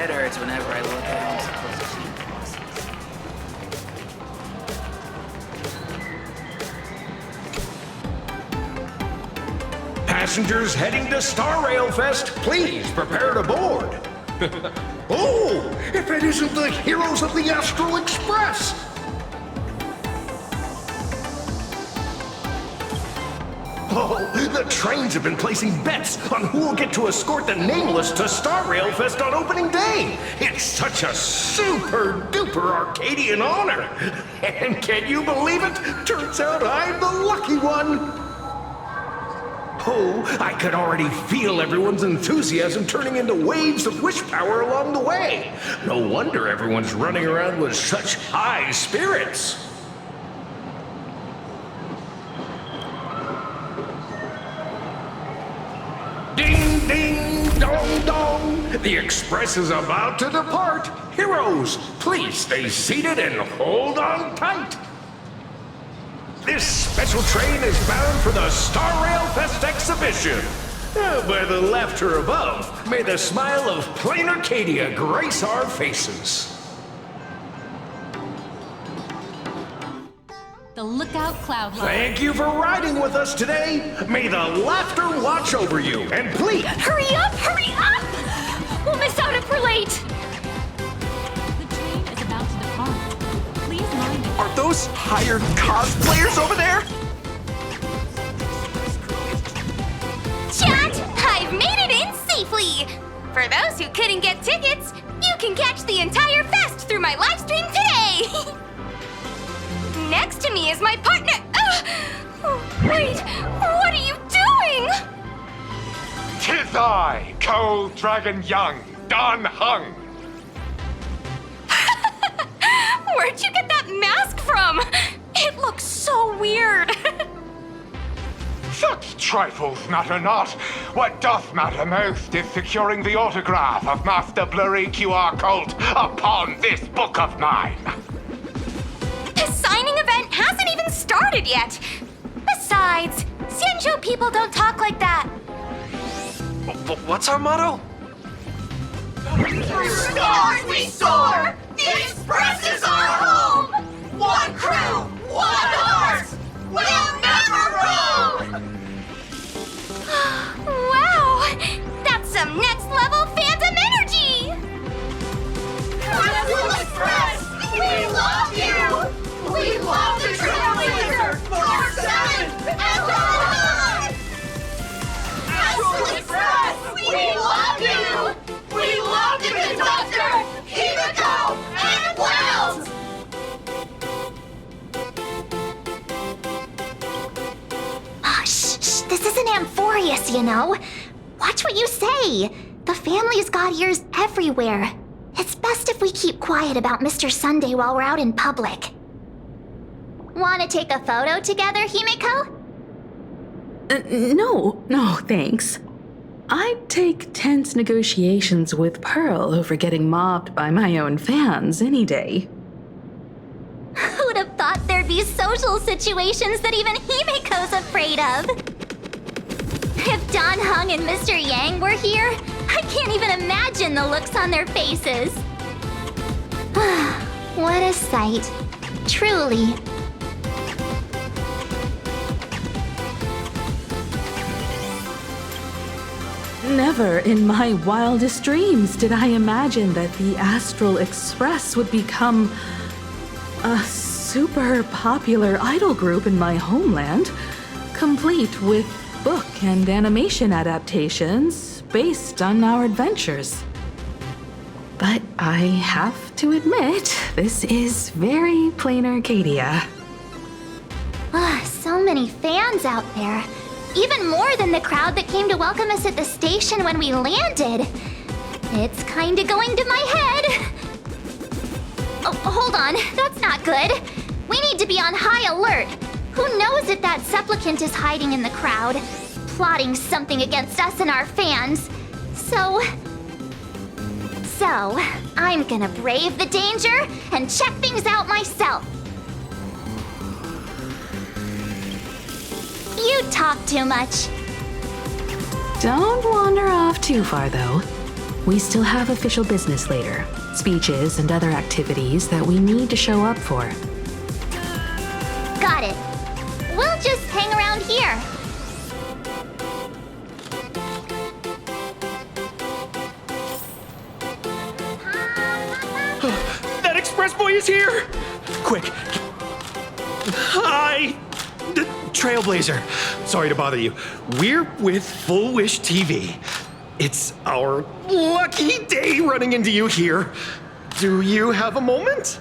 head hurts whenever I look at how I'm supposed to cheat bosses. Passengers heading to Star Rail Fest, please prepare to board. Oh, if it isn't the heroes of the Astral Express! Oh, the trains have been placing bets on who will get to escort the Nameless to Star Rail Fest on opening day. It's such a super-duper Arcadian honor. And can you believe it? Turns out I'm the lucky one. Oh, I could already feel everyone's enthusiasm turning into waves of wish power along the way. No wonder everyone's running around with such high spirits. Ding, ding, dong, dong. The express is about to depart. Heroes, please stay seated and hold on tight. This special train is bound for the Star Rail Fest exhibition. By the laughter above, may the smile of Planarcadia grace our faces. The Lookout Cloud Line. Thank you for riding with us today. May the laughter watch over you, and please... Hurry up! Hurry up! We'll miss out if we're late. The train is about to depart. Please mind it. Are those hired cosplayers over there? Chat! I've made it in safely! For those who couldn't get tickets, you can catch the entire fest through my live stream today! Next to me is my partner. Wait, what are you doing? 'Tis I, Cold Dragon Young, Don Hung. Where'd you get that mask from? It looks so weird. Such trifles matter not. What doth matter most is securing the autograph of Master Blurry QR Colt upon this book of mine. The signing event hasn't even started yet. Besides, Sanjo people don't talk like that. What's our motto? Through stars we soar! The Express is our home! One crew, one heart! We'll never roam! Wow! That's some next level phantom energy! Astral Express! We love you! We love the Trailblazer! 4-7 and beyond! Astral Express! We love you! We love the conductor, Himiko, and Wells! Shh, this isn't Amphorius, you know. Watch what you say. The family's got ears everywhere. It's best if we keep quiet about Mr. Sunday while we're out in public. Want to take a photo together, Himiko? No, thanks. I'd take tense negotiations with Pearl over getting mobbed by my own fans any day. Who'd have thought there'd be social situations that even Himiko's afraid of? If Don Hung and Mr. Yang were here, I can't even imagine the looks on their faces. What a sight. Truly. Never in my wildest dreams did I imagine that the Astral Express would become a super popular idol group in my homeland, complete with book and animation adaptations based on our adventures. But I have to admit, this is very Planarcadia. So many fans out there. Even more than the crowd that came to welcome us at the station when we landed. It's kinda going to my head. Oh, hold on, that's not good. We need to be on high alert. Who knows if that supplicant is hiding in the crowd, plotting something against us and our fans. So, I'm gonna brave the danger and check things out myself. You talk too much. Don't wander off too far, though. We still have official business later, speeches and other activities that we need to show up for. Got it. We'll just hang around here. That express boy is here! Quick. Hi! The Trailblazer. Sorry to bother you. We're with Full Wish TV. It's our lucky day running into you here. Do you have a moment?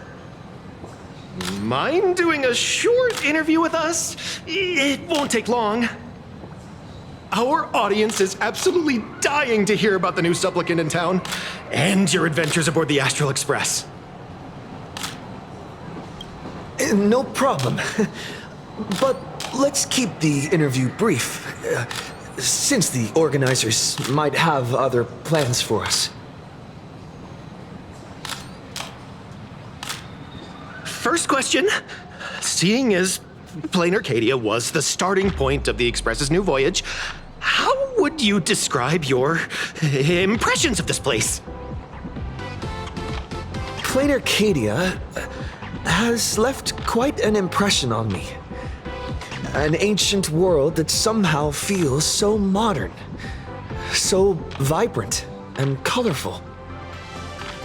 Mind doing a short interview with us? It won't take long. Our audience is absolutely dying to hear about the new supplicant in town and your adventures aboard the Astral Express. No problem. But let's keep the interview brief, since the organizers might have other plans for us. First question. Seeing as Planarcadia was the starting point of the Express's new voyage, how would you describe your impressions of this place? Planarcadia has left quite an impression on me. An ancient world that somehow feels so modern, so vibrant and colorful.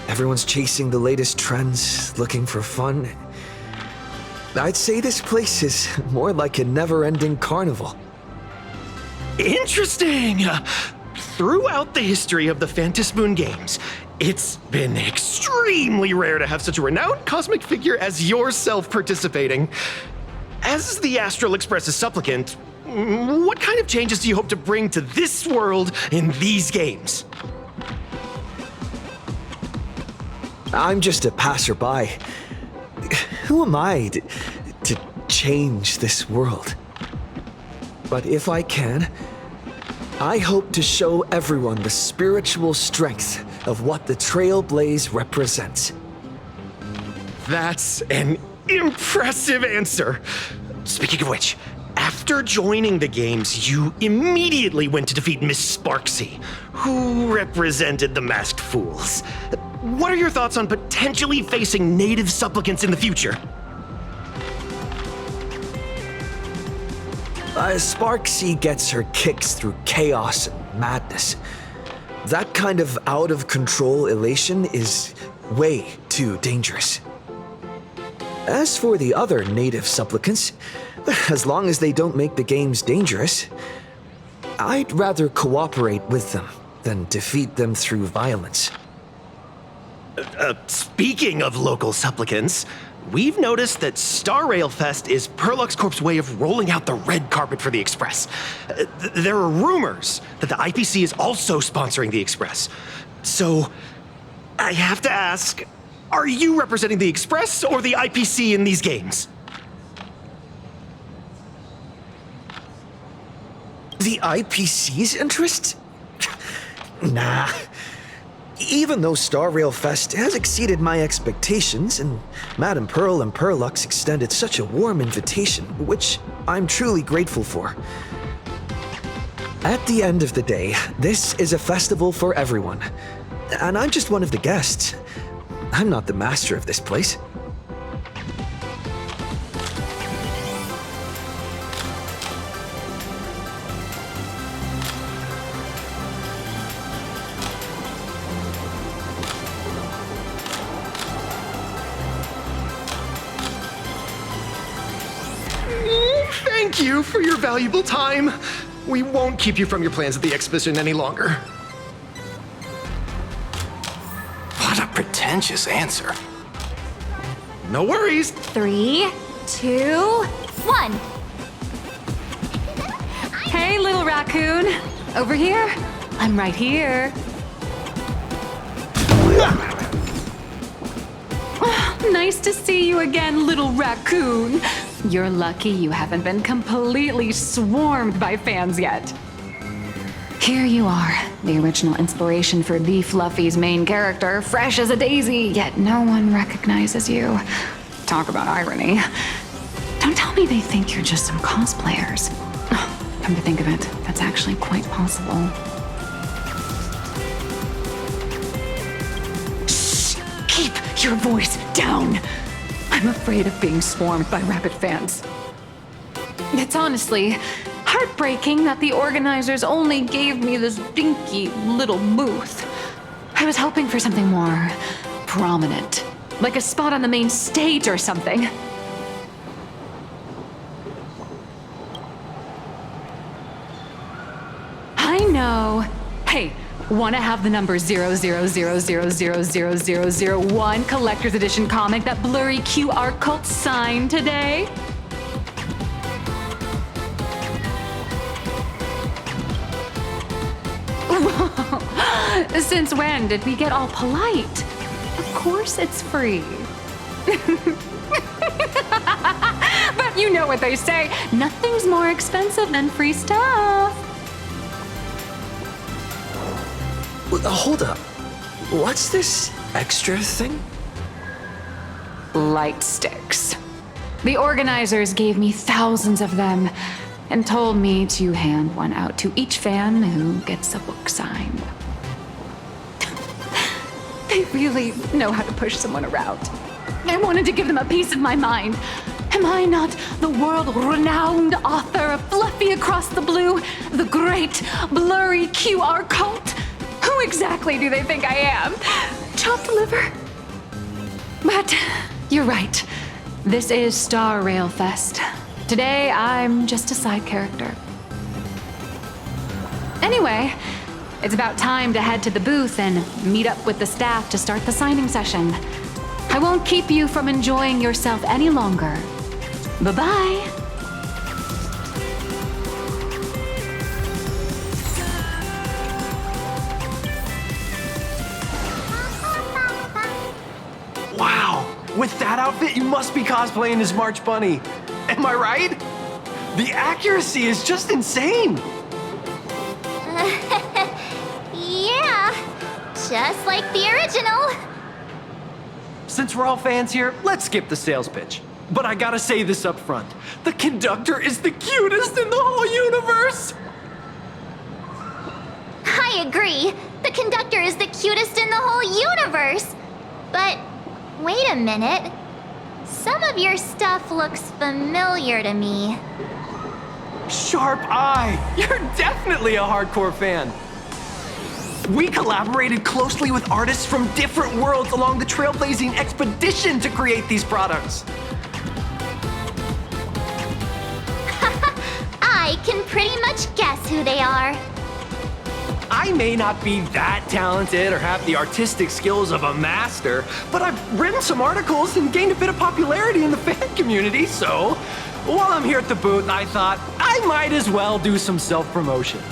Everyone's chasing the latest trends, looking for fun. I'd say this place is more like a never-ending carnival. Interesting! Throughout the history of the Phantasmoon games, it's been extremely rare to have such a renowned cosmic figure as yourself participating. As the Astral Express's supplicant, what kind of changes do you hope to bring to this world in these games? I'm just a passerby. Who am I to change this world? But if I can, I hope to show everyone the spiritual strength of what the Trailblaze represents. That's an impressive answer. Speaking of which, after joining the games, you immediately went to defeat Miss Sparksy, who represented the Masked Fools. What are your thoughts on potentially facing native supplicants in the future? Sparksy gets her kicks through chaos and madness. That kind of out-of-control elation is way too dangerous. As for the other native supplicants, as long as they don't make the games dangerous, I'd rather cooperate with them than defeat them through violence. Speaking of local supplicants, we've noticed that Star Rail Fest is Perlux Corp's way of rolling out the red carpet for the Express. There are rumors that the IPC is also sponsoring the Express. So, I have to ask, are you representing the Express or the IPC in these games? The IPC's interest? Nah. Even though Star Rail Fest has exceeded my expectations, and Madame Pearl and Perlux extended such a warm invitation, which I'm truly grateful for. At the end of the day, this is a festival for everyone. And I'm just one of the guests. I'm not the master of this place. Thank you for your valuable time. We won't keep you from your plans at the exhibition any longer. What a pretentious answer. No worries. 3, 2, 1. Hey, little raccoon. Over here? I'm right here. Nice to see you again, little raccoon. You're lucky you haven't been completely swarmed by fans yet. Here you are, the original inspiration for the Fluffy's main character, fresh as a daisy, yet no one recognizes you. Talk about irony. Don't tell me they think you're just some cosplayers. Come to think of it, that's actually quite possible. your voice down. I'm afraid of being swarmed by rabid fans. It's honestly heartbreaking that the organizers only gave me this dinky little booth. I was hoping for something more prominent, like a spot on the main stage or something. I know. Hey, wanna have the number 000000001 collector's edition comic that blurry QR cult signed today? Since when did we get all polite? Of course it's free. But you know what they say, nothing's more expensive than free stuff. Hold up. What's this extra thing? Light sticks. The organizers gave me thousands of them and told me to hand one out to each fan who gets a book signed. They really know how to push someone around. I wanted to give them a piece of my mind. Am I not the world-renowned author of Fluffy Across the Blue, the great blurry QR cult? Who exactly do they think I am? Chopped liver? But you're right. This is Star Rail Fest. Today, I'm just a side character. Anyway, it's about time to head to the booth and meet up with the staff to start the signing session. I won't keep you from enjoying yourself any longer. Bye-bye. Wow! With that outfit, you must be cosplaying as March Bunny. Am I right? The accuracy is just insane! Yeah, just like the original. Since we're all fans here, let's skip the sales pitch. But I gotta say this up front. The conductor is the cutest in the whole universe! I agree. The conductor is the cutest in the whole universe. But wait a minute. Some of your stuff looks familiar to me. Sharp eye! You're definitely a hardcore fan. We collaborated closely with artists from different worlds along the trailblazing expedition to create these products. I can pretty much guess who they are. I may not be that talented or have the artistic skills of a master, but I've written some articles and gained a bit of popularity in the fan community, so while I'm here at the booth, I thought I might as well do some self-promotion.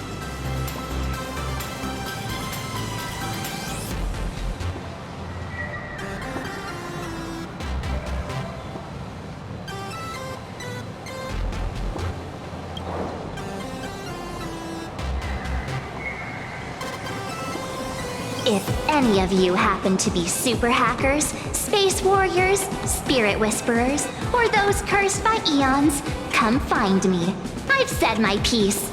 If any of you happen to be super hackers, space warriors, spirit whisperers, or those cursed by eons, come find me. I've said my piece.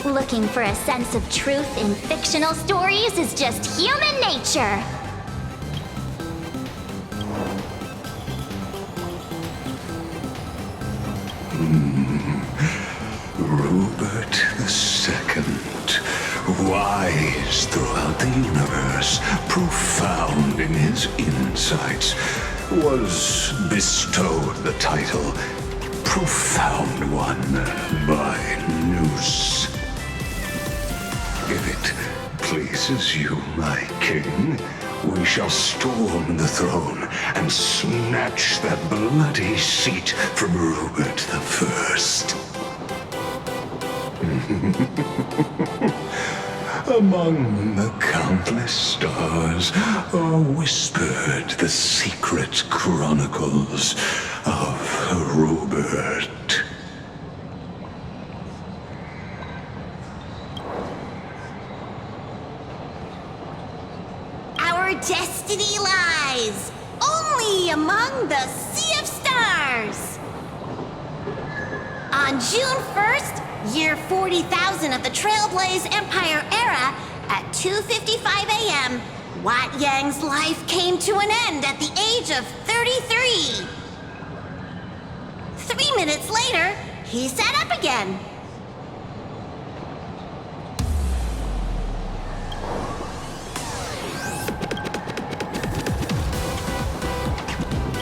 Looking for a sense of truth in fictional stories is just human nature. Robert II, wise throughout the universe, profound in his insights, was bestowed the title Profound One by Noose. If it pleases you, my king, we shall storm the throne and snatch that bloody seat from Robert the First. Among the countless stars are whispered the secret chronicles of Robert. Our destiny lies only among the Sea of Stars. On June 1st, year 40,000 of the Trailblaze Empire era, at 2:55 a.m., Wat Yang's life came to an end at the age of 33. 3 minutes later, he sat up again.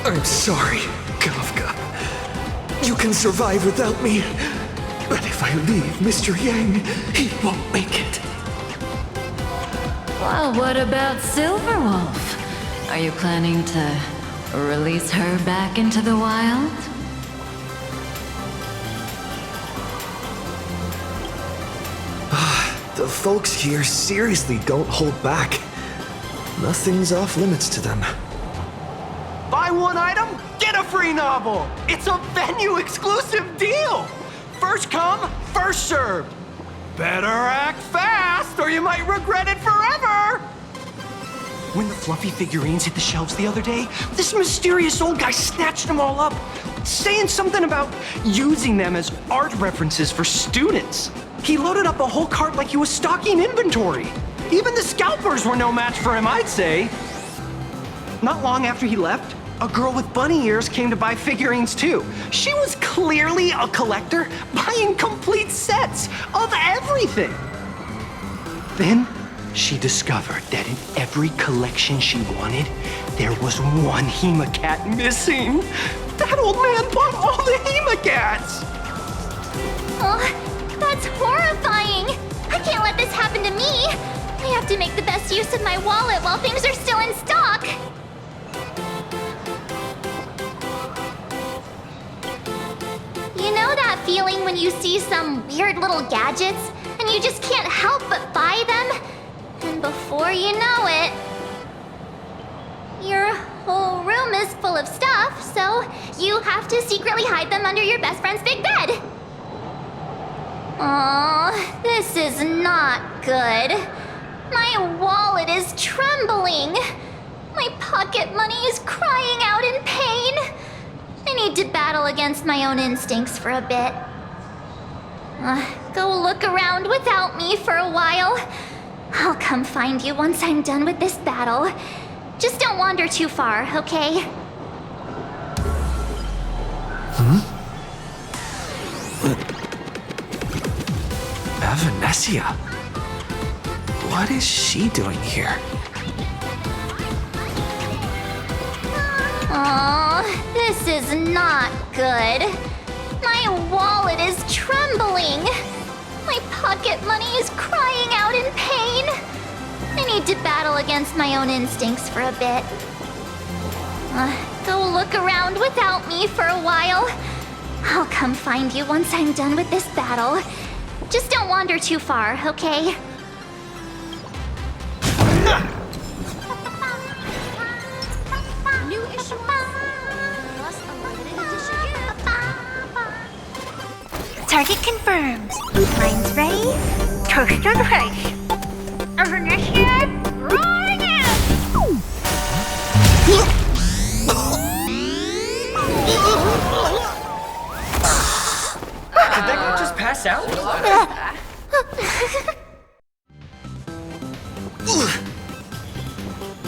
I'm sorry, Kafka. You can survive without me. But if I leave Mr. Yang, he won't make it. Well, what about Silverwolf? Are you planning to release her back into the wild? The folks here seriously don't hold back. Nothing's off limits to them. Buy one item, get a free novel. It's a venue exclusive deal. First come, first served. Better act fast or you might regret it forever. When the fluffy figurines hit the shelves the other day, this mysterious old guy snatched them all up, saying something about using them as art references for students. He loaded up a whole cart like he was stocking inventory. Even the scalpers were no match for him, I'd say. Not long after he left, a girl with bunny ears came to buy figurines too. She was clearly a collector, buying complete sets of everything. Then she discovered that in every collection she wanted, there was one Hemacat missing. That old man bought all the Hemacats. Oh, that's horrifying! I can't let this happen to me! I have to make the best use of my wallet while things are still in stock! You know that feeling when you see some weird little gadgets and you just can't help but buy them? And before you know it, your whole room is full of stuff, so you have to secretly hide them under your best friend's big bed. Aw, this is not good. My wallet is trembling. My pocket money is crying out in pain. I need to battle against my own instincts for a bit. Go look around without me for a while. I'll come find you once I'm done with this battle. Just don't wander too far, okay? Venetia? What is she doing here? Aw, this is not good. My wallet is trembling. My pocket money is crying out in pain. I need to battle against my own instincts for a bit. Go look around without me for a while. I'll come find you once I'm done with this battle. Just don't wander too far, okay? New issue. Target confirmed. Mine's ready. Toast on face. Initiate, rolling in. Did that guy just pass out?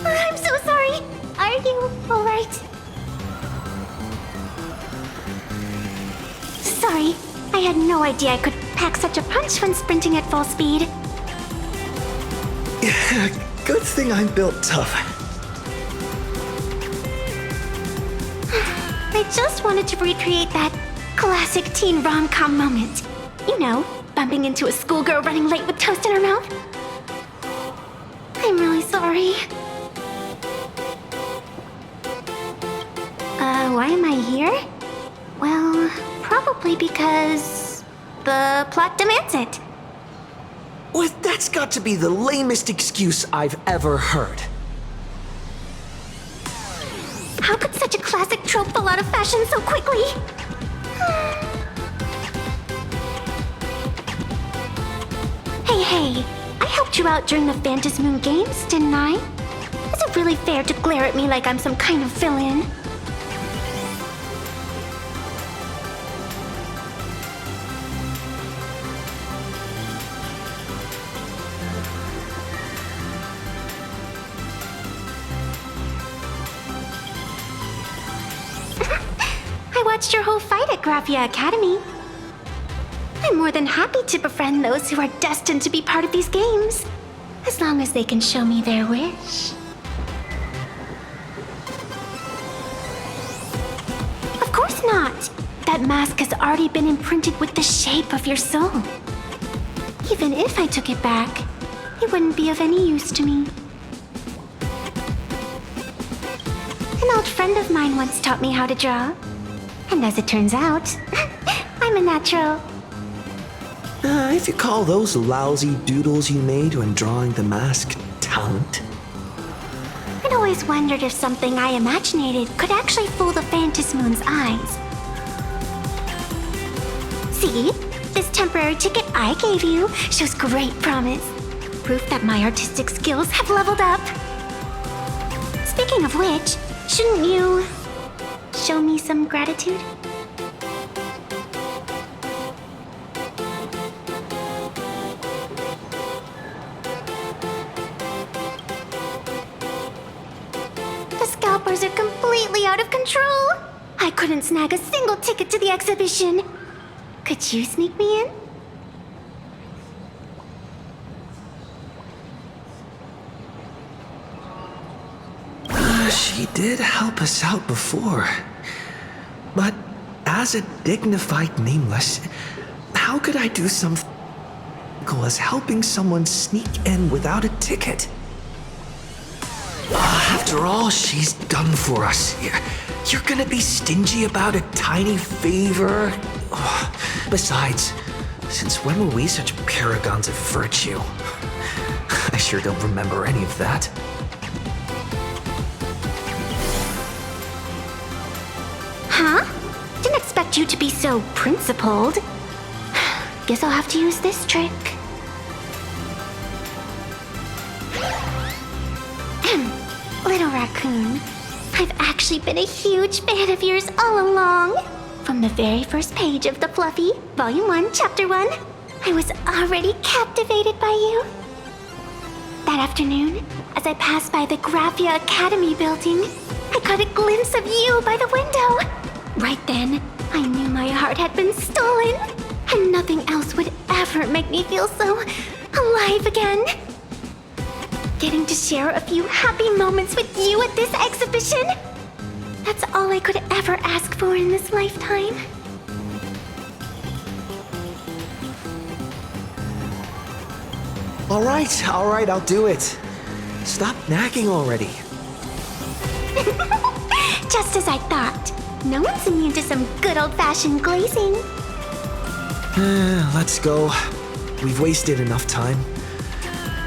I'm so sorry. Are you alright? Sorry, I had no idea I could pack such a punch when sprinting at full speed. Good thing I'm built tough. I just wanted to recreate that classic teen rom-com moment. You know, bumping into a schoolgirl running late with toast in her mouth. I'm really sorry. Why am I here? Well, probably because the plot demands it. Well, that's got to be the lamest excuse I've ever heard. How could such a classic trope fall out of fashion so quickly? Hey, I helped you out during the Phantasy Moon Games, didn't I? Is it really fair to glare at me like I'm some kind of villain? watched your whole fight at Graphia Academy. I'm more than happy to befriend those who are destined to be part of these games, as long as they can show me their wish. Of course not! That mask has already been imprinted with the shape of your soul. Even if I took it back, it wouldn't be of any use to me. An old friend of mine once taught me how to draw. And as it turns out, I'm a natural. If you call those lousy doodles you made when drawing the mask talent. I'd always wondered if something I imaginated could actually fool the Phantasmoon's eyes. See? This temporary ticket I gave you shows great promise. Proof that my artistic skills have leveled up. Speaking of which, shouldn't you show me some gratitude? The scalpers are completely out of control. I couldn't snag a single ticket to the exhibition. Could you sneak me in? She did help us out before. But as a dignified nameless, how could I do something as helping someone sneak in without a ticket? After all she's done for us, you're gonna be stingy about a tiny favor? Besides, since when were we such paragons of virtue? I sure don't remember any of that. Huh? Didn't expect you to be so principled. Guess I'll have to use this trick. Little raccoon, I've actually been a huge fan of yours all along. From the very first page of The Fluffy, Volume 1, Chapter 1, I was already captivated by you. That afternoon, as I passed by the Graphia Academy building, I caught a glimpse of you by the window. Right then, I knew my heart had been stolen, and nothing else would ever make me feel so alive again. Getting to share a few happy moments with you at this exhibition, that's all I could ever ask for in this lifetime. All right, I'll do it. Stop nagging already. Just as I thought. No one's immune to some good old-fashioned glazing. Let's go. We've wasted enough time.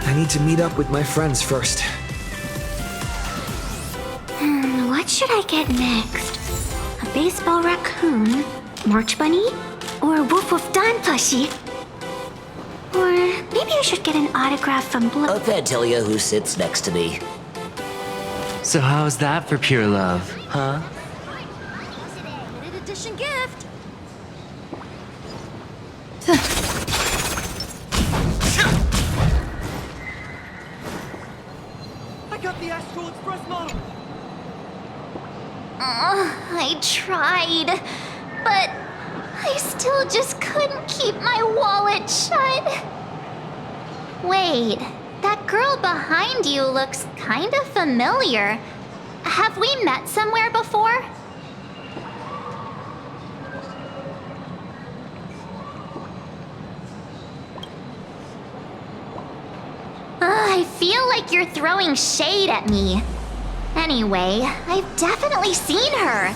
I need to meet up with my friends first. What should I get next? A baseball raccoon, March Bunny, or a Woof Woof Dawn plushie? Or maybe I should get an autograph from A Fantilia who sits next to me. So how's that for pure love, huh? Limited edition gift. I got the Astral Express model! I tried, but I still just couldn't keep my wallet shut. Wait, that girl behind you looks kind of familiar. Have we met somewhere before? I feel like you're throwing shade at me. Anyway, I've definitely seen her.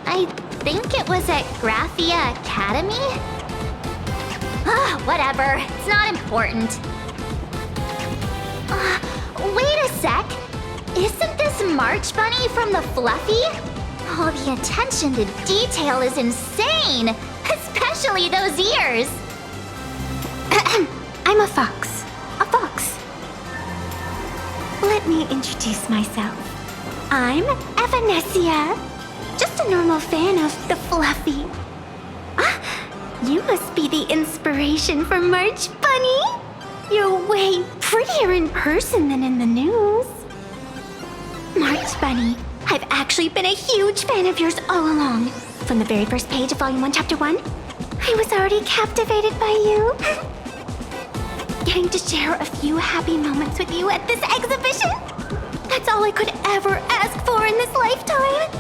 I think it was at Graphia Academy? Whatever. It's not important. Wait a sec. Isn't this March Bunny from the Fluffy? Oh, the attention to detail is insane. Especially those ears. I'm a fox. A fox. Let me introduce myself. I'm Evanessia. Just a normal fan of the Fluffy. You must be the inspiration for March Bunny. You're way prettier in person than in the news. March Bunny, I've actually been a huge fan of yours all along. From the very first page of Volume 1, Chapter 1, I was already captivated by you. Getting to share a few happy moments with you at this exhibition, that's all I could ever ask for in this lifetime.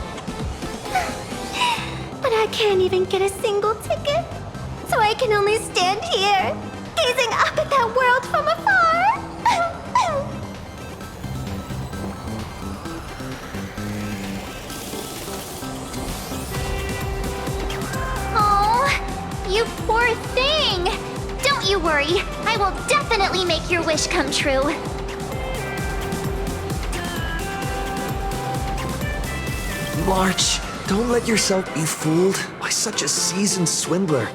But I can't even get a single ticket, so I can only stand here, gazing up at that world from afar. Oh, you poor thing. Don't you worry. I will definitely make your wish come true. March, don't let yourself be fooled by such a seasoned swindler.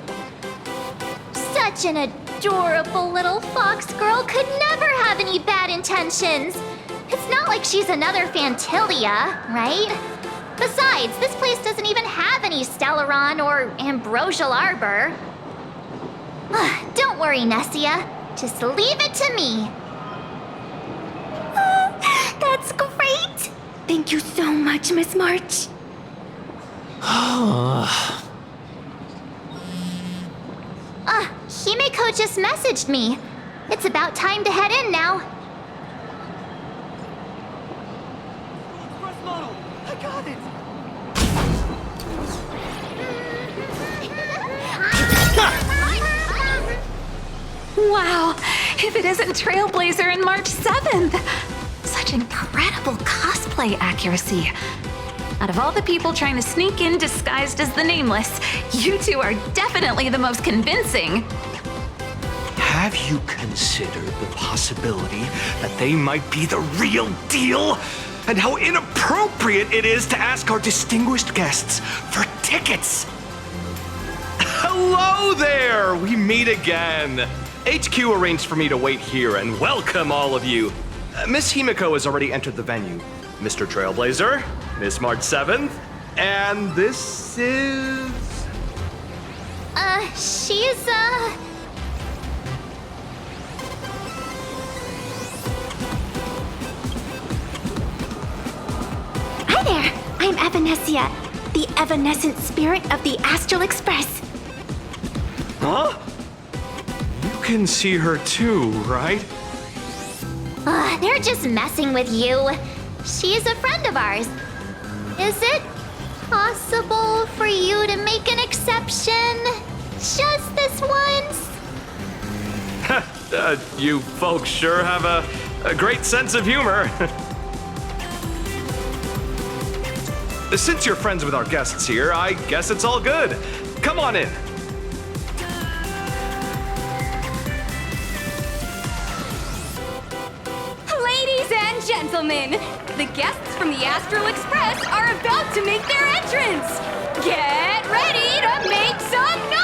Such an adorable little fox girl could never have any bad intentions. It's not like she's another Fantilia, right? Besides, this place doesn't even have any Stellaron or Ambrosial Arbor. Don't worry, Nessia. Just leave it to me. That's great. Thank you so much, Miss March. Himeko just messaged me. It's about time to head in now. Express model! I got it! Wow, if it isn't Trailblazer and March 7th! Such incredible cosplay accuracy. Out of all the people trying to sneak in disguised as the Nameless, you two are definitely the most convincing. Have you considered the possibility that they might be the real deal? And how inappropriate it is to ask our distinguished guests for tickets? Hello there! We meet again. HQ arranged for me to wait here and welcome all of you. Miss Himeko has already entered the venue. Mr. Trailblazer, Miss March 7th, and this is... She's, Hi there! I'm Evanescia, the evanescent spirit of the Astral Express. Huh? You can see her too, right? They're just messing with you. She's a friend of ours. Is it possible for you to make an exception? Just this once? You folks sure have a great sense of humor. Since you're friends with our guests here, I guess it's all good. Come on in. Ladies and gentlemen, the guests from the Astral Express are about to make their entrance. Get ready to make some noise!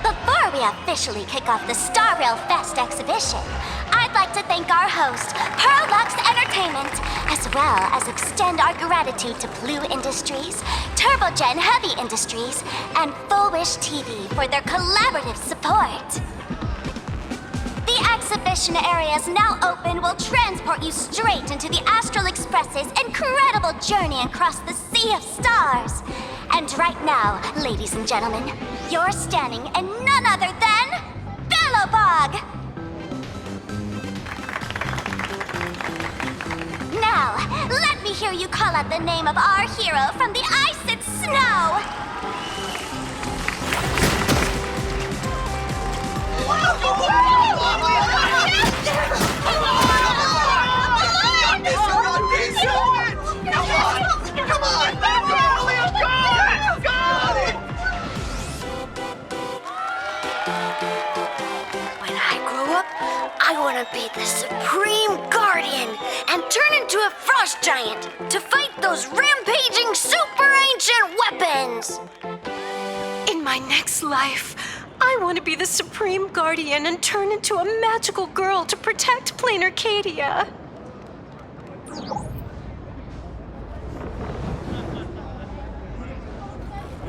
Before we officially kick off the Star Rail Fest exhibition, I'd like to thank our host, Pearlux Entertainment, as well as extend our gratitude to Blue Industries, Turbogen Heavy Industries, and Full Wish TV for their collaborative support. The exhibition area is now open will transport you straight into the Astral Express's incredible journey across the Sea of Stars. And right now, ladies and gentlemen, you're standing in none other than Bellowbog! Now, let me hear you call out the name of our hero from the ice and snow! Come on! up, I want to be the Supreme Guardian and turn into a frost giant to fight those rampaging super ancient weapons. In my next life, I want to be the Supreme Guardian and turn into a magical girl to protect Planarcadia.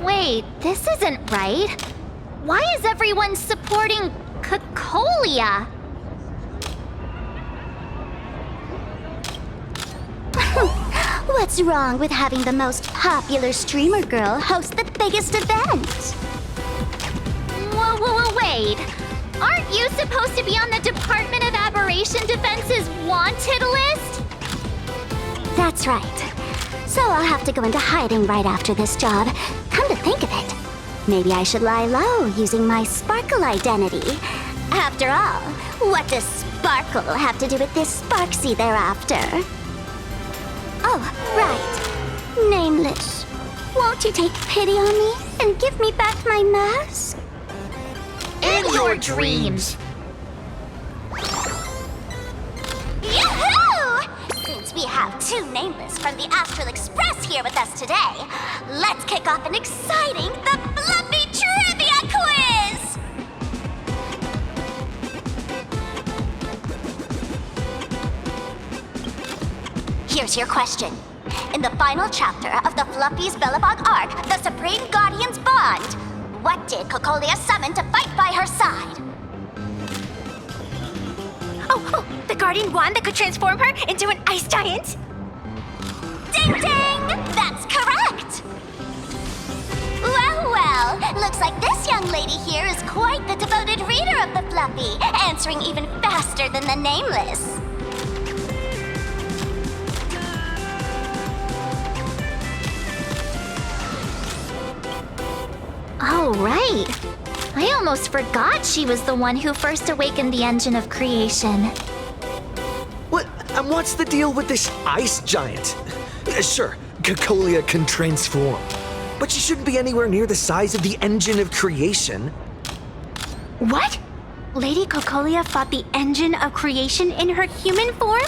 Wait, this isn't right. Why is everyone supporting Cocolia? What's wrong with having the most popular streamer girl host the biggest event? Whoa, wait. Aren't you supposed to be on the Department of Aberration Defense's wanted list? That's right. So I'll have to go into hiding right after this job. Come to think of it, maybe I should lie low using my Sparkle identity. After all, what does Sparkle have to do with this Sparksy thereafter? Oh, right. Nameless. Won't you take pity on me and give me back my mask? In your dreams. Yoo-hoo! Since we have two Nameless from the Astral Express here with us today, let's kick off an exciting The Fluffy Trivia Quiz! Here's your question. In the final chapter of the Fluffy's Bellabog arc, The Supreme Guardian's Bond, what did Cocolia summon to fight by her side? Oh, the Guardian wand that could transform her into an ice giant? Ding ding! That's correct! Well, looks like this young lady here is quite the devoted reader of the Fluffy, answering even faster than the Nameless. Oh, right. I almost forgot she was the one who first awakened the engine of creation. What? And what's the deal with this ice giant? Sure, Cocolia can transform, but she shouldn't be anywhere near the size of the engine of creation. What? Lady Cocolia fought the engine of creation in her human form?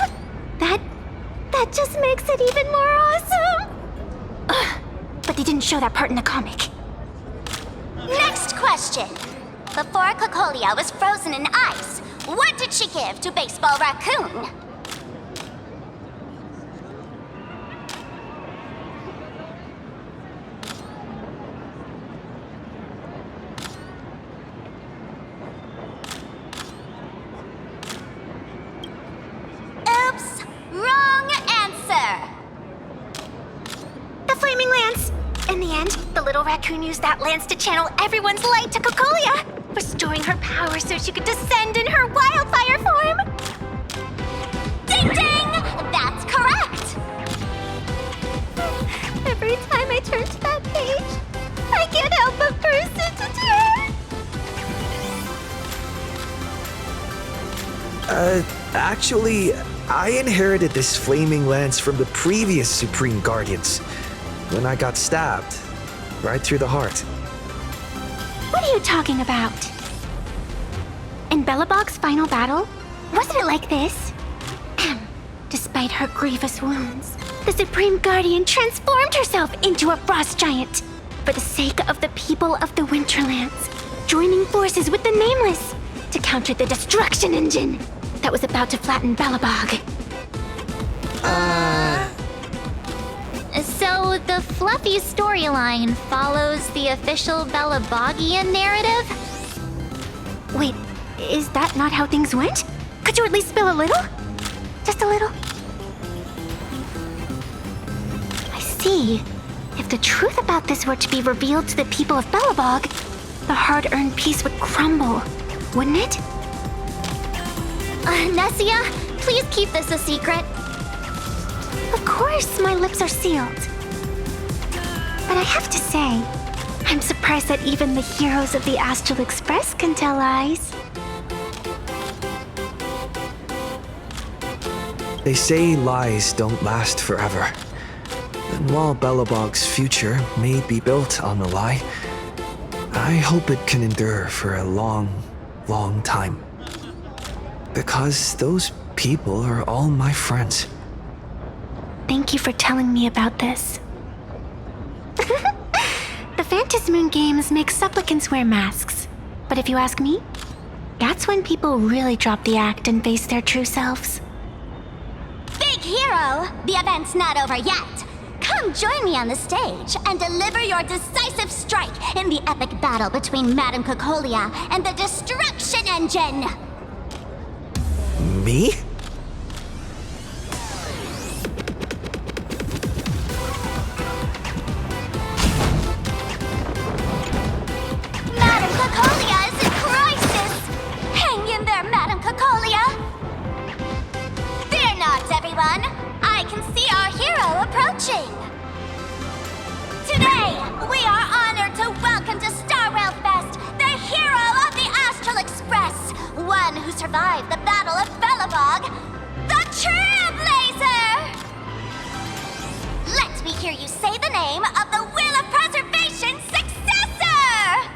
That just makes it even more awesome! Ugh, but they didn't show that part in the comic. Next question. Before Cocolia was frozen in ice, what did she give to Baseball Raccoon? Oops! Wrong answer! The Flaming Lance! In the end, the little raccoon used that lance to channel everyone's light to Cocolia, restoring her power so she could descend in her wildfire form! Ding ding! That's correct! Every time I turn to that page, I can't help but burst into tears! Actually, I inherited this flaming lance from the previous Supreme Guardians when I got stabbed right through the heart. What are you talking about? In Bellabog's final battle, wasn't it like this? Despite her grievous wounds, the Supreme Guardian transformed herself into a frost giant for the sake of the people of the Winterlands, joining forces with the Nameless to counter the destruction engine that was about to flatten Bellabog. So the Fluffy storyline follows the official Bellabogian narrative? Wait, is that not how things went? Could you at least spill a little? Just a little? I see. If the truth about this were to be revealed to the people of Bellabog, the hard-earned peace would crumble, wouldn't it? Nessia, please keep this a secret. Of course, my lips are sealed. But I have to say, I'm surprised that even the heroes of the Astral Express can tell lies. They say lies don't last forever. And while Bellabog's future may be built on a lie, I hope it can endure for a long, long time. Because those people are all my friends. Thank you for telling me about this. The Phantasmoon games make supplicants wear masks. But if you ask me, that's when people really drop the act and face their true selves. Big hero! The event's not over yet! Come join me on the stage and deliver your decisive strike in the epic battle between Madame Cocolia and the Destruction Engine! Me? Madame Cocolia is in crisis! Hang in there, Madame Cocolia! Fear not, everyone! I can see our hero approaching! Today, we are honored to welcome to Starrail Fest the hero of the Astral Express, one who survived the Battle of Belobog, the Trailblazer! Let me hear you say the name of the Wheel of Preservation successor!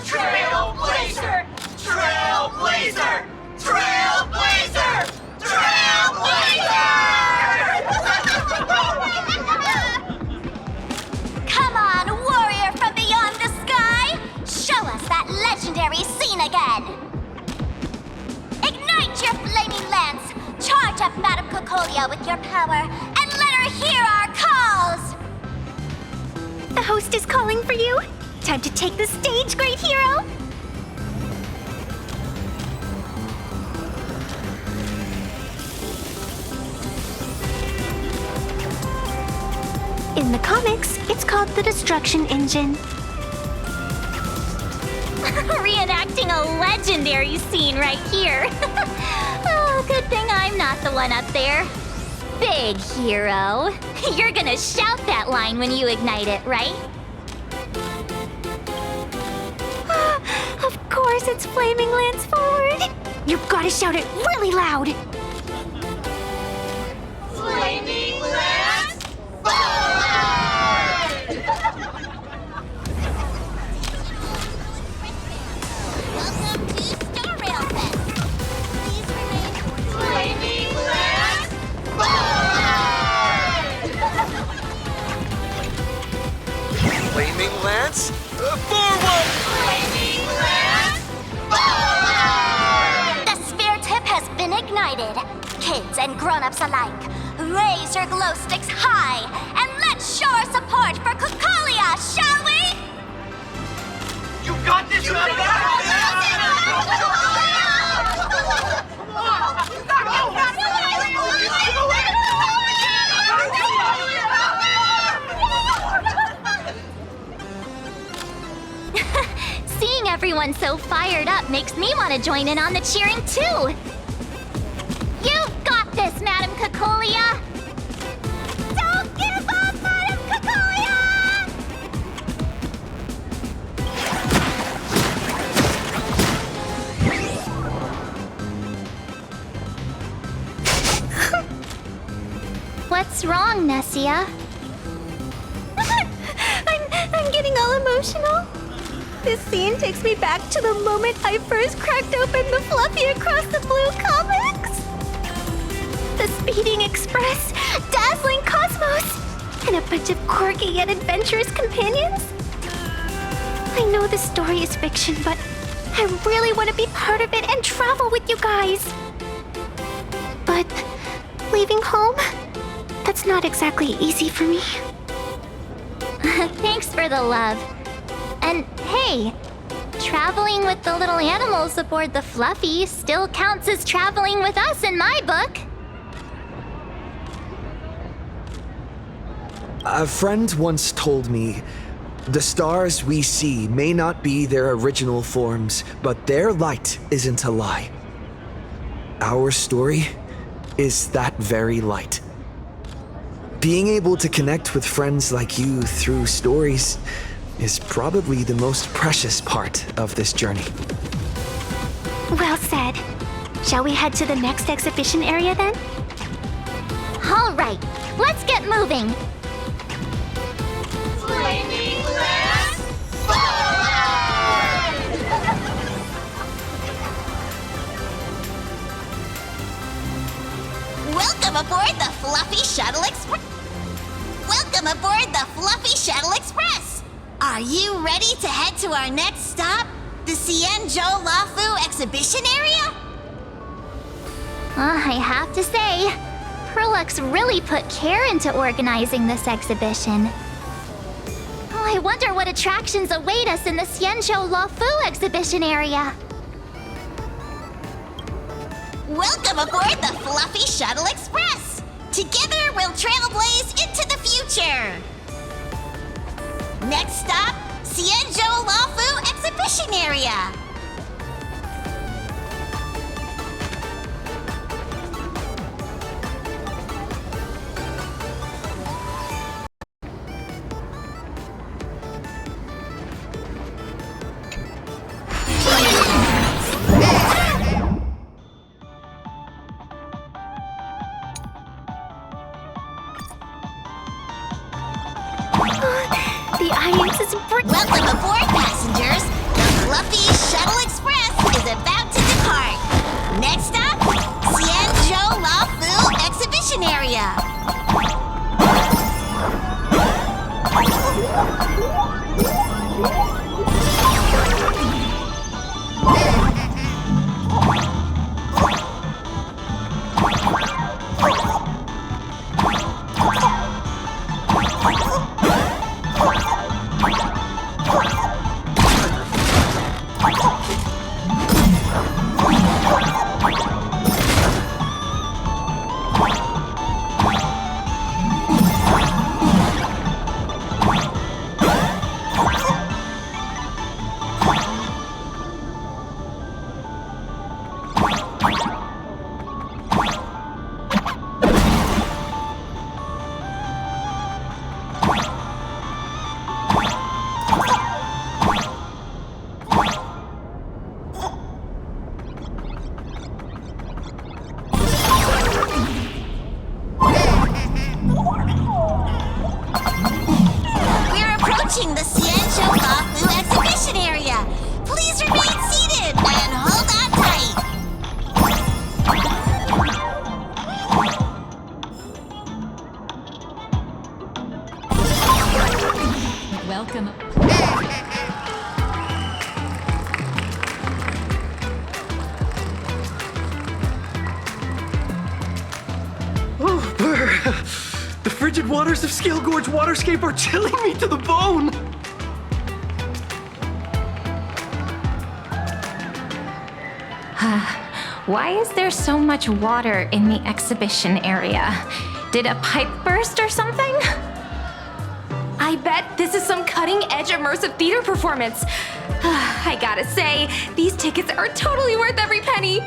Trailblazer! Trailblazer! Trailblazer! Come on, warrior from beyond the sky! Show us that legendary scene again! Ignite your flaming lance! Charge up Madame Cocolia with your power, and let her hear our calls! The host is calling for you. Time to take the stage, great hero! In the comics, it's called the Destruction Engine. Reenacting a legendary scene right here. Oh, good thing I'm not the one up there. Big hero. You're gonna shout that line when you ignite it, right? Of course, it's Flaming Lance forward. You've got to shout it really loud. Flaming Lance forward! Welcome to Starrail Fest. Please remain Flaming Lance forward! Flaming Lance? Forward! Flaming Lance forward! The sphere tip has been ignited. Kids and grown-ups alike, raise your glow sticks high and let's show our support for Cocolia, shall we? You got this, Seeing everyone so fired up makes me want to join in on the cheering too. You've got this, Madame Cocolia! Don't give up, Madame Cocolia! What's wrong, Nessia? I'm getting all emotional. This scene takes me back to the moment I first cracked open the Fluffy Across the Blue comics. The Speeding Express, Dazzling Cosmos, and a bunch of quirky yet adventurous companions. I know the story is fiction, but I really want to be part of it and travel with you guys. But leaving home, that's not exactly easy for me. Thanks for the love. And hey, traveling with the little animals aboard the Fluffy still counts as traveling with us in my book. A friend once told me, the stars we see may not be their original forms, but their light isn't a lie. Our story is that very light. Being able to connect with friends like you through stories is probably the most precious part of this journey. Well said. Shall we head to the next exhibition area then? All right, let's get moving. Flaming Lance forward! Welcome aboard the Fluffy Shuttle Express. Welcome aboard the Fluffy Shuttle Express. Are you ready to head to our next stop, the Xianzhou Lafu exhibition area? I have to say, Perlux really put care into organizing this exhibition. Oh, I wonder what attractions await us in the Xianzhou Lafu exhibition area. Welcome aboard the Fluffy Shuttle Express. Together, we'll trailblaze into the future. Next stop, Xianzhou Lafu exhibition area. The audience is Welcome aboard, passengers. The Fluffy Shuttle Express is about to depart. Next stop, Xianzhou Lafu exhibition area. Approaching the Xianzhou Lafu exhibition area. Please remain seated and hold on tight. Welcome. Oh, brr. The frigid waters of Scale Gorge Waterscape are chilling me to the bone. Why is there so much water in the exhibition area? Did a pipe burst or something? I bet this is some cutting-edge immersive theater performance. I gotta say, these tickets are totally worth every penny.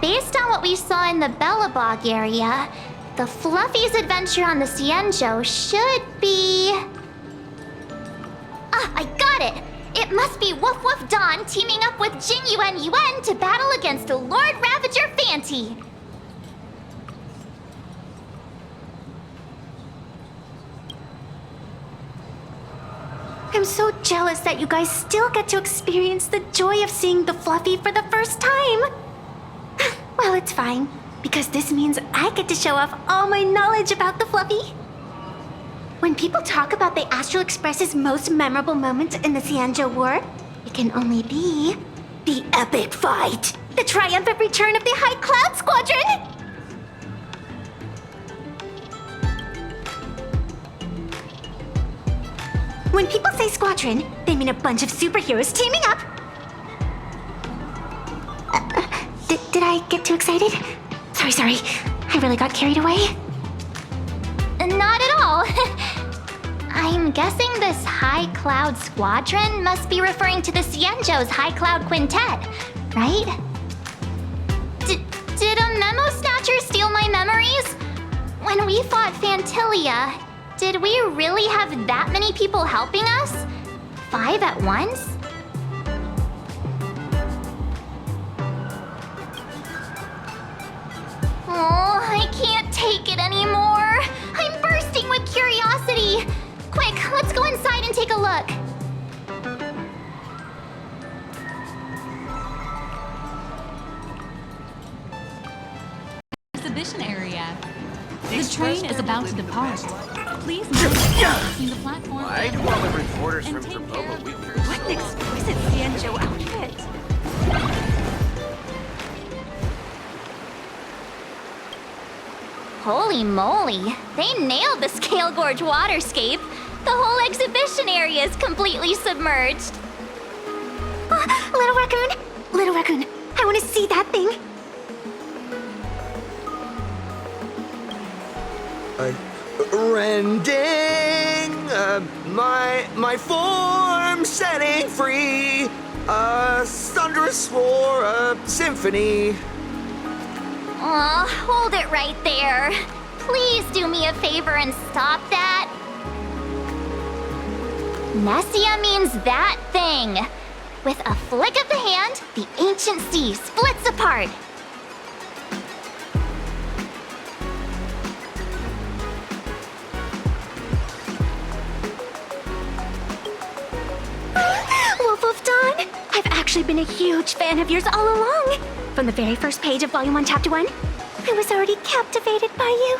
Based on what we saw in the Bellabog area, the Fluffy's adventure on the Xianzhou should be... Ah, I got it! It must be Woof Woof Dawn teaming up with Jing Yuan Yuan to battle against Lord Ravager Fanti. I'm so jealous that you guys still get to experience the joy of seeing the Fluffy for the first time. Well, it's fine, because this means I get to show off all my knowledge about the Fluffy. When people talk about the Astral Express's most memorable moments in the Xianzhou War, it can only be the epic fight, the triumphant return of the High Cloud Squadron. When people say squadron, they mean a bunch of superheroes teaming up. Did I get too excited? Sorry. I really got carried away. Not at all. I'm guessing this High Cloud Squadron must be referring to the Xianzhou's High Cloud Quintet, right? Did a Memo Snatcher steal my memories? When we fought Fantilia, did we really have that many people helping us? 5 at once? Oh, I can't take it anymore. I'm bursting with curiosity. Quick, let's go inside and take a look. exhibition area. The train is about to depart. Please move between the platform. Why do all the reporters from Verboma Week? What an exquisite Cienjo outfit. Holy moly, they nailed the Scale Gorge waterscape. The whole exhibition area is completely submerged. Little raccoon, I want to see that thing. Rending my form setting free, a thunderous roar, a symphony. Aw, hold it right there. Please do me a favor and stop that. Nessia means that thing. With a flick of the hand, the ancient sea splits apart. Wolf of Dawn, I've actually been a huge fan of yours all along. From the very first page of Volume 1, Chapter 1, I was already captivated by you.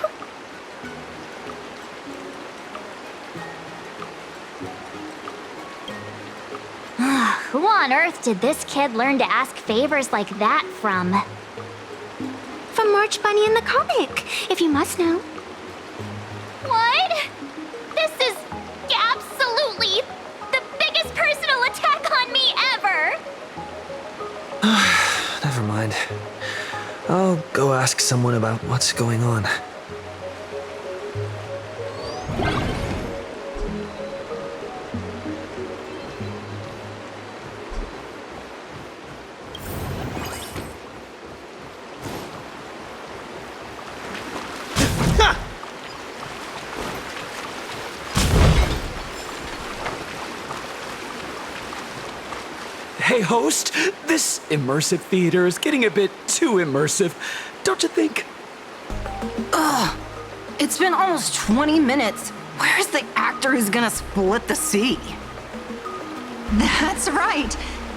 Who on earth did this kid learn to ask favors like that from? From March Bunny in the comic, if you must know. What? This is absolutely the biggest personal attack on me ever! Never mind. I'll go ask someone about what's going on. Hey, host, this immersive theater is getting a bit too immersive, don't you think? Ugh, it's been almost 20 minutes. Where's the actor who's gonna split the sea? That's right.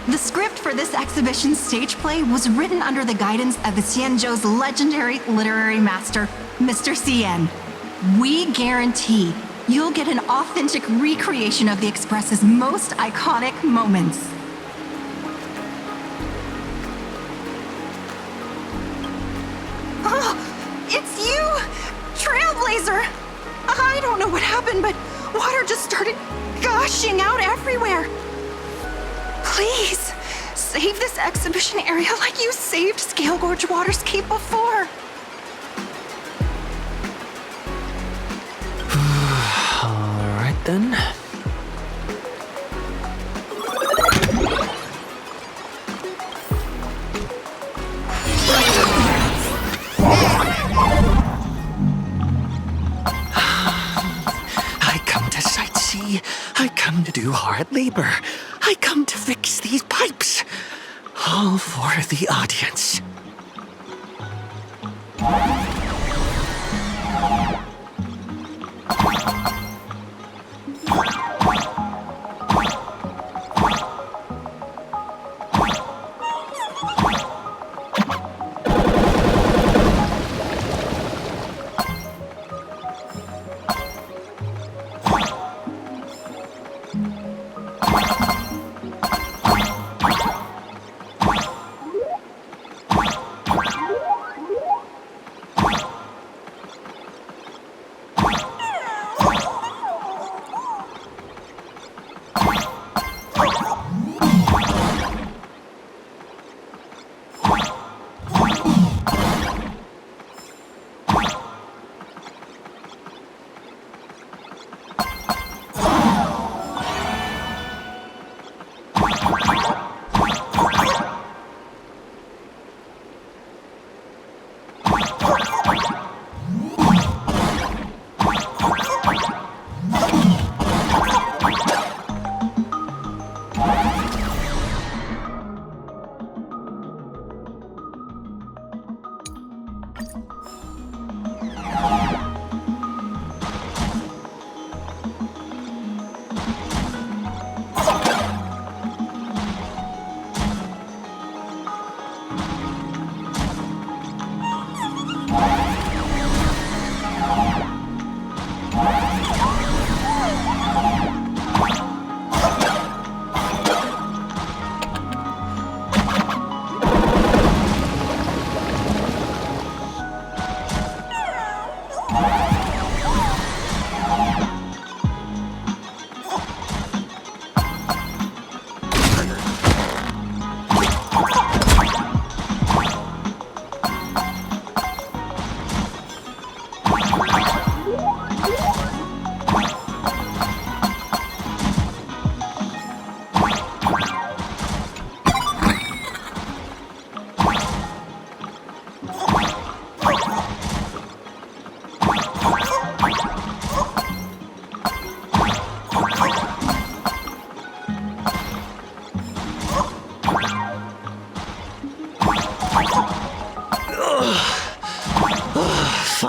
The script for this exhibition stage play was written under the guidance of the Cienjo's legendary literary master, Mr. Cien. We guarantee you'll get an authentic recreation of the Express's most iconic moments. It's you! Trailblazer! I don't know what happened, but water just started gushing out everywhere. Please, save this exhibition area like you saved Scale Gorge Waterscape before. All right then. I come to do hard labor. I come to fix these pipes. All for the audience.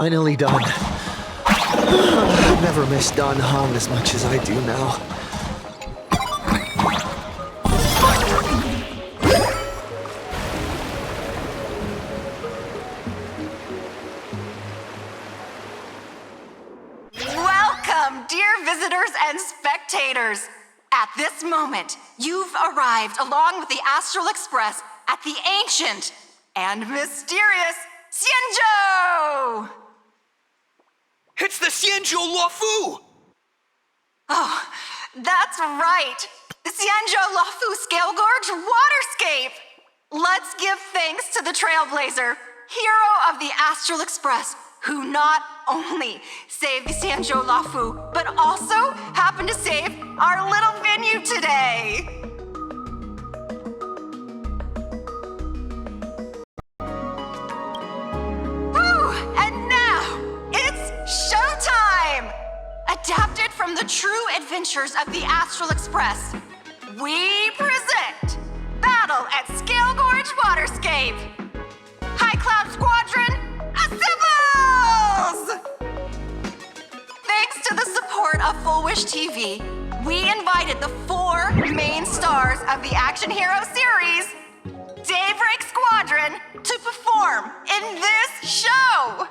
finally done. I've never missed Dan Hong as much as I do now. Welcome, dear visitors and spectators. At this moment, you've arrived along with the Astral Express at the ancient and mysterious Xianzhou! It's the Xianzhou Luofu! Oh, that's right. The Xianzhou Luofu Scale Gorge Waterscape! Let's give thanks to the Trailblazer, hero of the Astral Express, who not only saved the Xianzhou Luofu, but also happened to save our little venue today. Woo! And now, it's showtime! Adapted from the true adventures of the Astral Express, we present Battle at Scale Gorge Waterscape! High Cloud Squadron, assembles! Thanks to the support of Full Wish TV, we invited the 4 main stars of the Action Hero series, Daybreak Squadron, to perform in this show!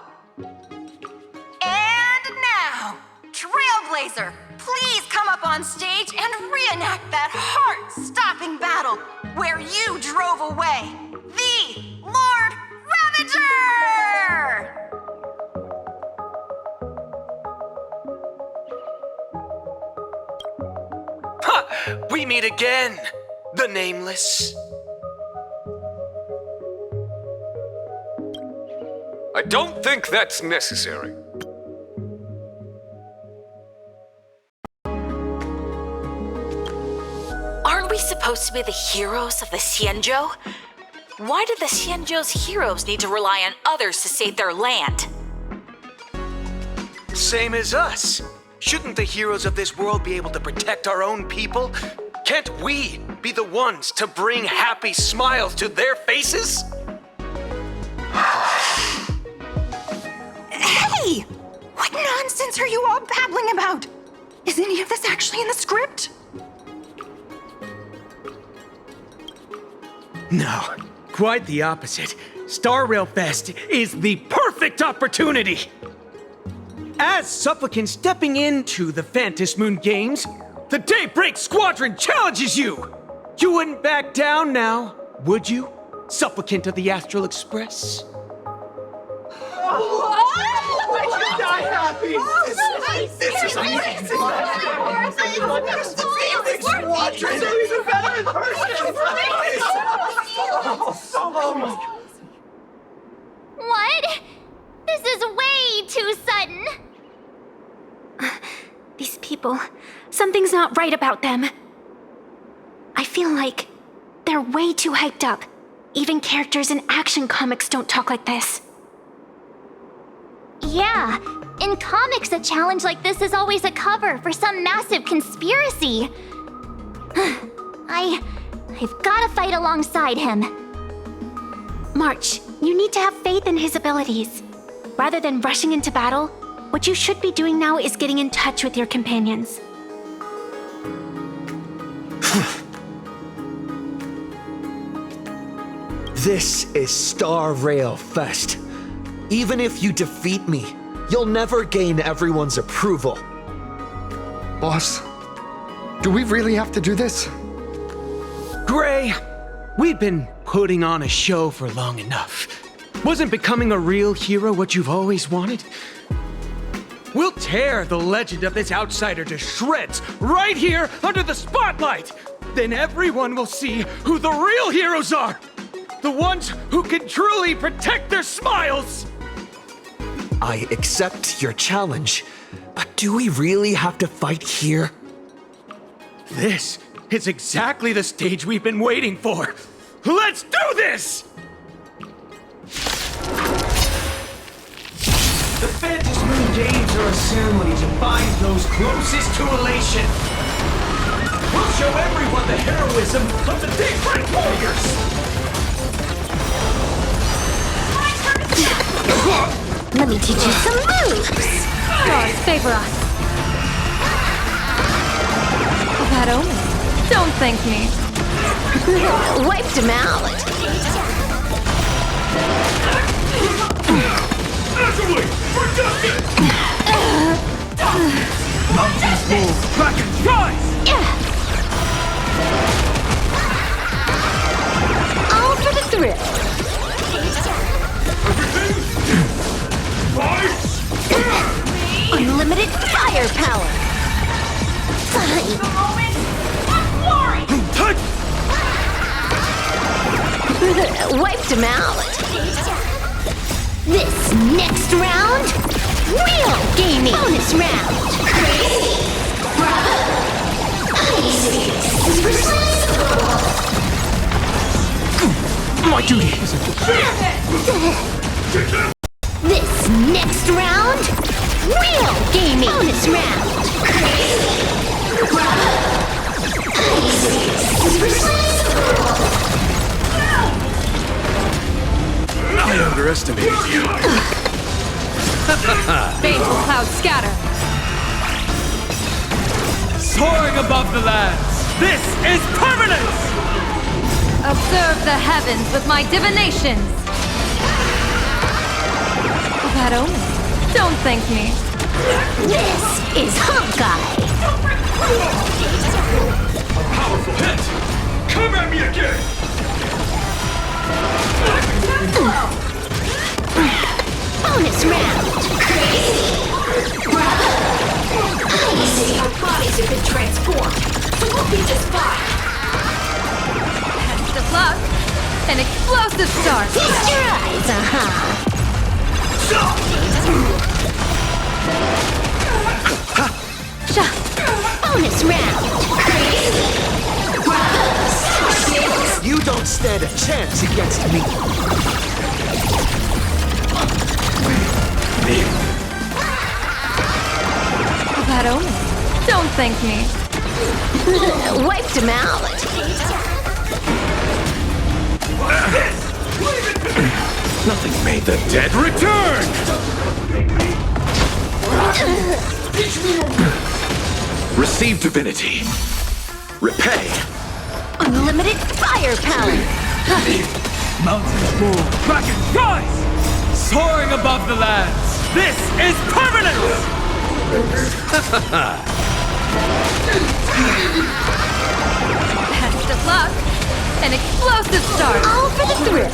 And now, Trailblazer, please come up on stage and reenact that heart-stopping battle where you drove away the Lord Ravager! Ha! We meet again, the Nameless. I don't think that's necessary. Aren't we supposed to be the heroes of the Xianzhou? Why do the Xianzhou's heroes need to rely on others to save their land? Same as us. Shouldn't the heroes of this world be able to protect our own people? Can't we be the ones to bring happy smiles to their faces? Hey! What nonsense are you all babbling about? Is any of this actually in the script? No, quite the opposite. Star Rail Fest is the perfect opportunity! As supplicants stepping into the Phantom Moon Games, the Daybreak Squadron challenges you! You wouldn't back down now, would you, supplicant of the Astral Express? I should die happy! This is amazing! The Squadron is even better in person! What? This is way too sudden. These people, something's not right about them. I feel like they're way too hyped up. Even characters in action comics don't talk like this. Yeah, in comics, a challenge like this is always a cover for some massive conspiracy. I've gotta fight alongside him. March, you need to have faith in his abilities. Rather than rushing into battle, what you should be doing now is getting in touch with your companions. This is Star Rail Fest. Even if you defeat me, you'll never gain everyone's approval. Boss, do we really have to do this? Gray, we've been putting on a show for long enough. Wasn't becoming a real hero what you've always wanted? We'll tear the legend of this outsider to shreds right here under the spotlight! Then everyone will see who the real heroes are! The ones who can truly protect their smiles! I accept your challenge, but do we really have to fight here? This is exactly the stage we've been waiting for! Let's do this! The Phantom Moon Games are a ceremony to bind those closest to elation. We'll show everyone the heroism of the Daybreak Warriors! Let me teach you some moves. Stars favor us. Bad omen. Don't thank me. Wiped him out. Naturally! Productive! Mountains move! Kraken rise! All for the thrill. Unlimited firepower. Wiped him out. This next round, real gaming. Bonus round. Crazy. My duty is This next round, real gaming. Bonus round. I underestimated you. Baneful clouds scatter. Soaring above the lands, this is permanence! Observe the heavens with my divinations. Bad omen. Don't thank me. This is Honkai. A powerful hit! Come at me again! Bonus round. Our bodies have been transformed, so we'll be just fine. Test of luck. An explosive start. Feast your eyes, Bonus round. You don't stand a chance against me. Bad omen. Don't thank me. Wiped him out. Nothing made the dead return! Receive divinity. Repay. Unlimited firepower. Mountains move, Kraken rise! Soaring above the lands, this is permanence! Test of luck. An explosive start. All for the thrill.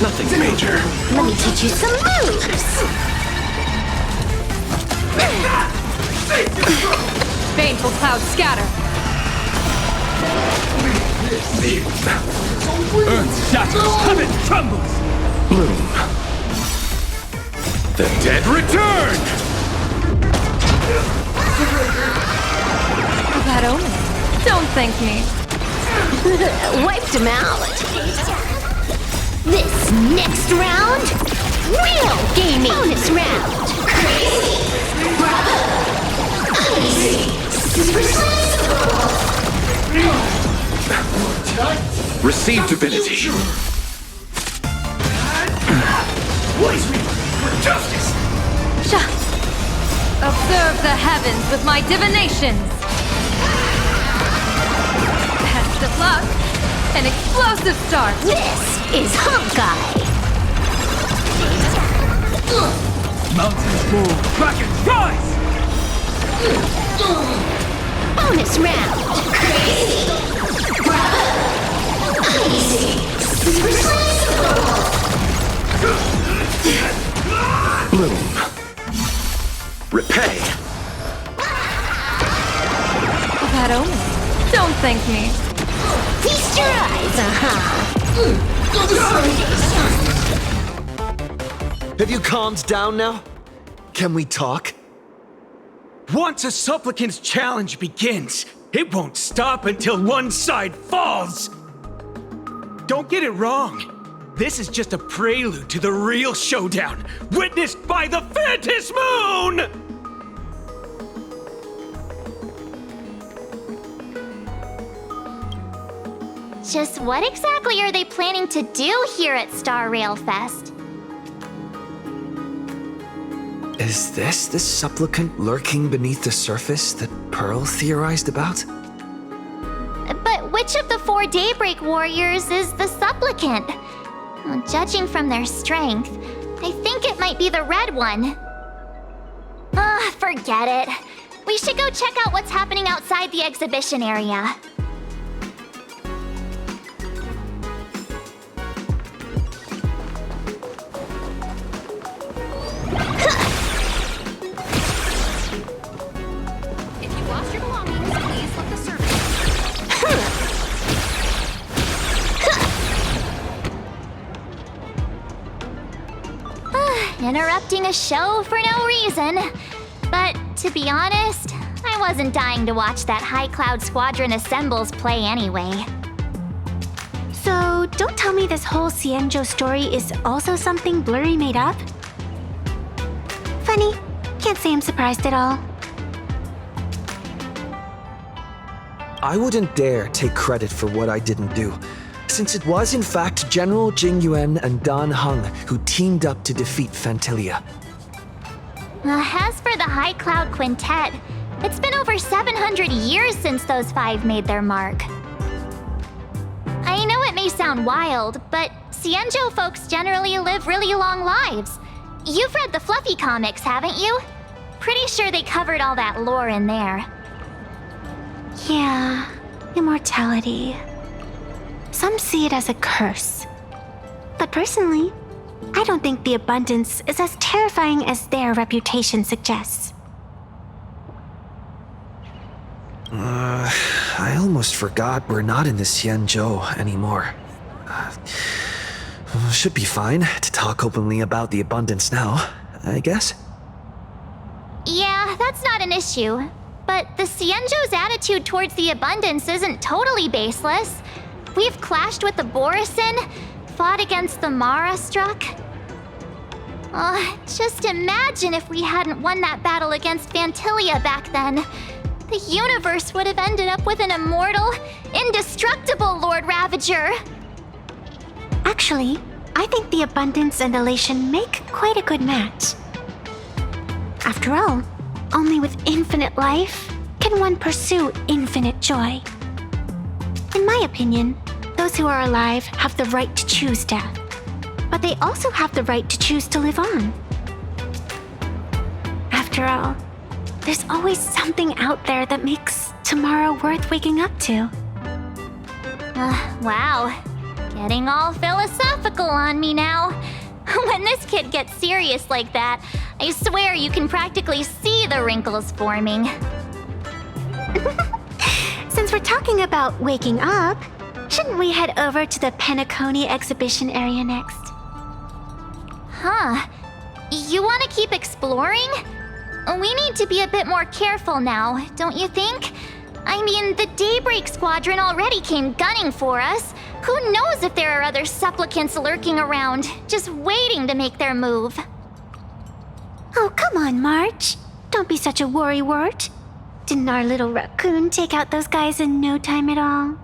Nothing major. Let me teach you some moves. Baneful clouds scatter. Earth shatters, heaven trembles! Bloom. The dead return! Bad omen. Don't thank me. Wiped him out. This next round, real gaming. Bonus round. Receive divinity. Blaze me for justice! Observe the heavens with my divinations. Test of luck. An explosive start. This is Honkai. Mountains move, Kraken rise! Bonus round. Bloom. Repay. Bad omen. Don't thank me. Feast your eyes, Have you calmed down now? Can we talk? Once a supplicant's challenge begins, it won't stop until one side falls. Don't get it wrong. This is just a prelude to the real showdown, witnessed by the Phantom Moon! Just what exactly are they planning to do here at Star Rail Fest? Is this the supplicant lurking beneath the surface that Pearl theorized about? But which of the 4 Daybreak warriors is the supplicant? Well, judging from their strength, I think it might be the red one. Forget it. We should go check out what's happening outside the exhibition area. If you lost your belongings, please let the servant. Interrupting a show for no reason. But to be honest, I wasn't dying to watch that High Cloud Squadron Assembles play anyway. So, don't tell me this whole Xianzhou story is also something Blurry made up? Funny. Can't say I'm surprised at all. I wouldn't dare take credit for what I didn't do, since it was in fact General Jing Yuan and Dan Heng who teamed up to defeat Fantilia. As for the High Cloud Quintet, it's been over 700 years since those 5 made their mark. I know it may sound wild, but Xianzhou folks generally live really long lives. You've read the Fluffy comics, haven't you? Pretty sure they covered all that lore in there. Yeah, immortality. Some see it as a curse. But personally, I don't think the abundance is as terrifying as their reputation suggests. I almost forgot we're not in the Xianzhou anymore. Should be fine to talk openly about the abundance now, I guess. Yeah, that's not an issue. But the Xianzhou's attitude towards the abundance isn't totally baseless. We've clashed with the Borisin, fought against the Mara Struck. Just imagine if we hadn't won that battle against Fantilia back then. The universe would have ended up with an immortal, indestructible Lord Ravager. Actually, I think the abundance and elation make quite a good match. After all, only with infinite life can one pursue infinite joy. In my opinion, those who are alive have the right to choose death, but they also have the right to choose to live on. After all, there's always something out there that makes tomorrow worth waking up to. Wow. Getting all philosophical on me now. When this kid gets serious like that, I swear you can practically see the wrinkles forming. Since we're talking about waking up, shouldn't we head over to the Penacony exhibition area next? Huh. You want to keep exploring? We need to be a bit more careful now, don't you think? I mean, the Daybreak Squadron already came gunning for us. Who knows if there are other supplicants lurking around, just waiting to make their move. Oh, come on, March. Don't be such a worrywart. Didn't our little raccoon take out those guys in no time at all?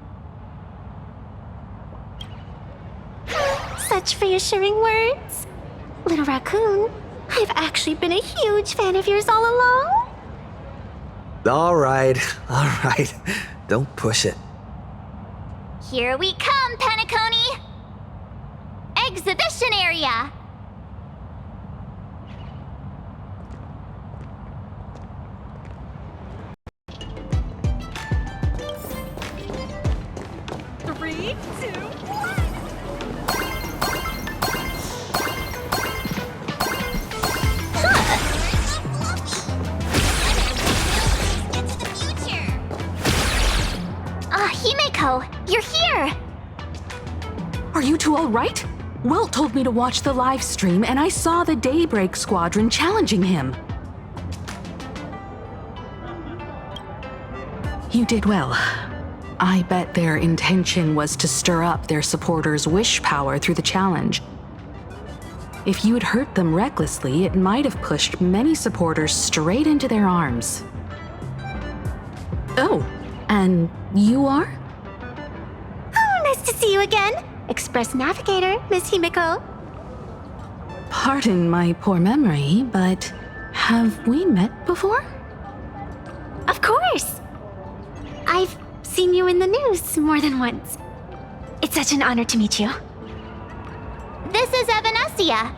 Such reassuring words. Little raccoon, I've actually been a huge fan of yours all along. All right. Don't push it. Here we come, Penacony! Exhibition area! Three, two, Himeko, you're here! Are you two all right? Wilt told me to watch the live stream, and I saw the Daybreak Squadron challenging him. You did well. I bet their intention was to stir up their supporters' wish power through the challenge. If you had hurt them recklessly, it might have pushed many supporters straight into their arms. Oh, and you are? Oh, nice to see you again. Express Navigator, Miss Himiko. Pardon my poor memory, but have we met before? Of course. I've seen you in the news more than once. It's such an honor to meet you. This is Evanescia.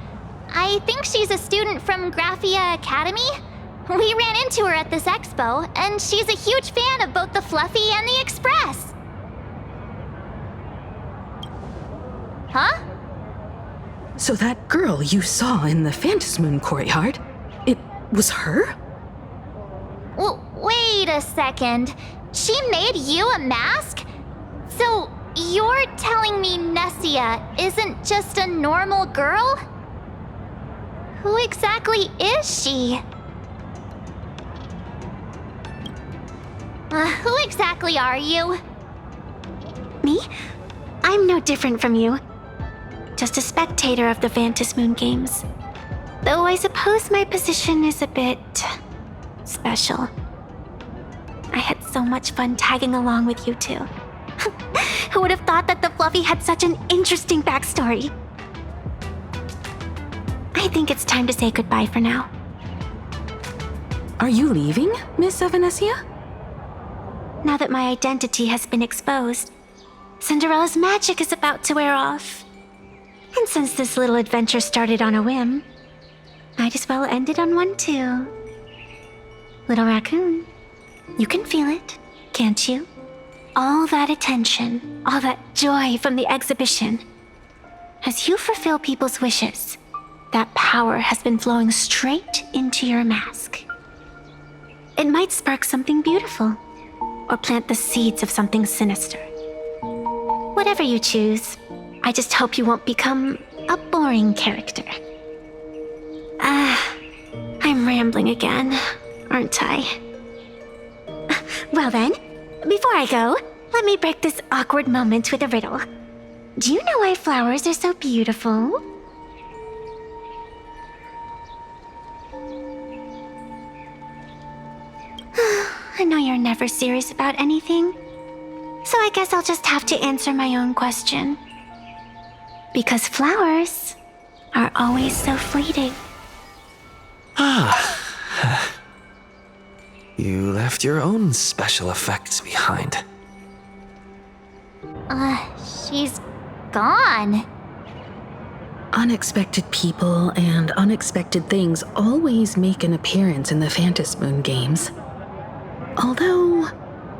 I think she's a student from Graphia Academy. We ran into her at this expo, and she's a huge fan of both the Fluffy and the Express. Huh? So that girl you saw in the Phantasmoon courtyard, it was her? Wait a second. She made you a mask? So you're telling me Nessia isn't just a normal girl? Who exactly is she? Who exactly are you? Me? I'm no different from you. Just a spectator of the Phantasmoon games. Though I suppose my position is a bit special. I had so much fun tagging along with you two. Who would have thought that the Fluffy had such an interesting backstory? I think it's time to say goodbye for now. Are you leaving, Miss Evanescia? Now that my identity has been exposed, Cinderella's magic is about to wear off. And since this little adventure started on a whim, might as well end it on one too. Little raccoon, you can feel it, can't you? All that attention, all that joy from the exhibition. As you fulfill people's wishes, that power has been flowing straight into your mask. It might spark something beautiful, or plant the seeds of something sinister. Whatever you choose, I just hope you won't become a boring character. I'm rambling again, aren't I? Well then, before I go, let me break this awkward moment with a riddle. Do you know why flowers are so beautiful? I know you're never serious about anything, so I guess I'll just have to answer my own question. Because flowers are always so fleeting. You left your own special effects behind. She's gone. Unexpected people and unexpected things always make an appearance in the Phantasmoon games. Although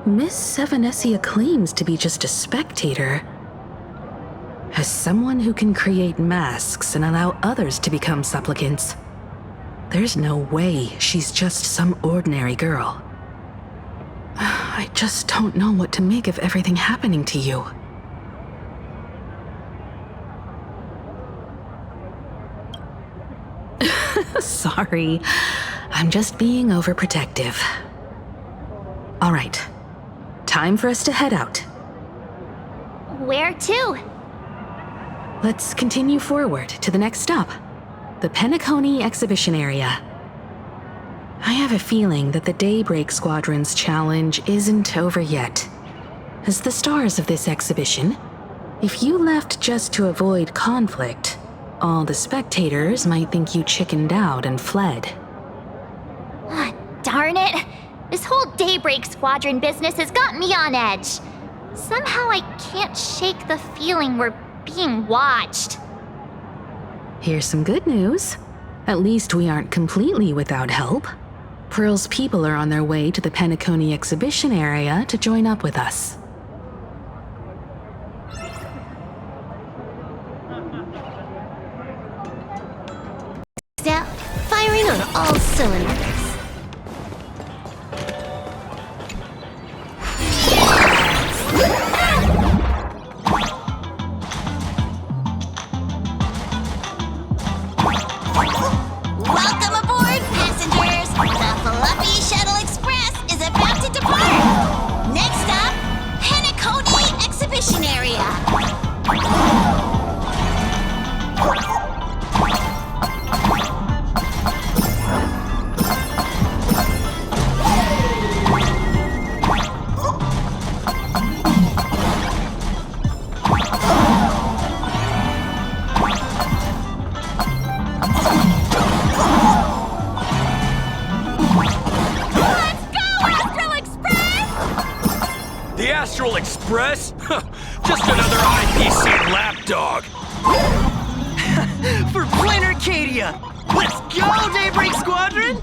Miss Evanescia claims to be just a spectator, as someone who can create masks and allow others to become supplicants, there's no way she's just some ordinary girl. I just don't know what to make of everything happening to you. Sorry, I'm just being overprotective. All right, time for us to head out. Where to? Let's continue forward to the next stop, the Penacony exhibition area. I have a feeling that the Daybreak Squadron's challenge isn't over yet. As the stars of this exhibition, if you left just to avoid conflict, all the spectators might think you chickened out and fled. Darn it! This whole Daybreak Squadron business has got me on edge. Somehow I can't shake the feeling we're being watched. Here's some good news. At least we aren't completely without help. Pearl's people are on their way to the Penacony exhibition area to join up with us. Now, firing on all cylinders. Welcome aboard, passengers! The Fluffy Shuttle Express is about to depart! Next stop, Penacony Exhibition Area! Astral Express? Just another IPC lapdog. For Planarcadia! Let's go, Daybreak Squadron!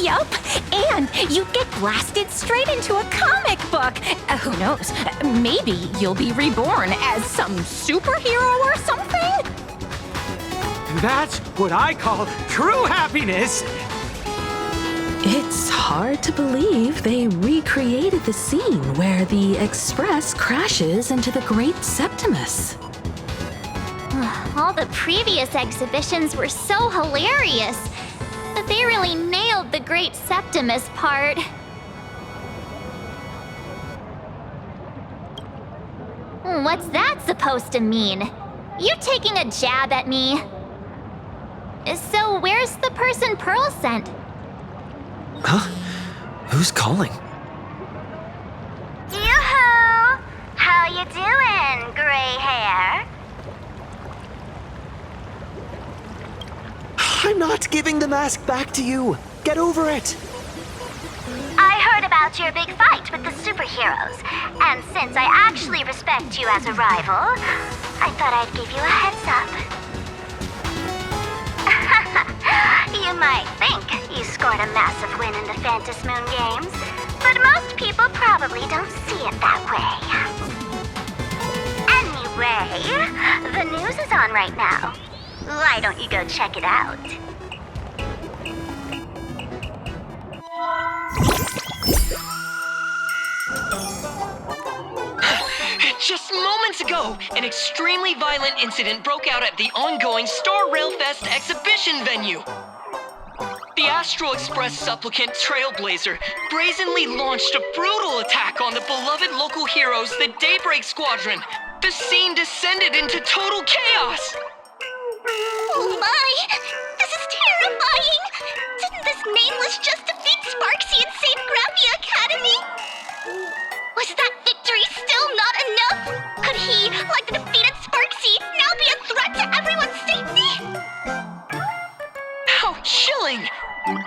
Yup, and you get blasted straight into a comic book. Who knows? Maybe you'll be reborn as some superhero or something? That's what I call true happiness! It's hard to believe they recreated the scene where the Express crashes into the Great Septimus. All the previous exhibitions were so hilarious, but they really nailed the Great Septimus part. What's that supposed to mean? You taking a jab at me? So where's the person Pearl sent? Huh? Who's calling? Yoo-hoo! How you doing, gray hair? I'm not giving the mask back to you. Get over it. I heard about your big fight with the superheroes, and since I actually respect you as a rival, I thought I'd give you a heads up. You might think you scored a massive win in the Phantom Moon games, but most people probably don't see it that way. Anyway, the news is on right now. Why don't you go check it out? Just moments ago, an extremely violent incident broke out at the ongoing Star Rail Fest exhibition venue. The Astral Express supplicant Trailblazer brazenly launched a brutal attack on the beloved local heroes, the Daybreak Squadron. The scene descended into total chaos. Oh my! This is terrifying! Didn't this nameless just defeat Sparksy and save Graphia Academy? Was that victory still not enough? Could he, like the defeated Sparksy, now be a threat to everyone's safety? How chilling!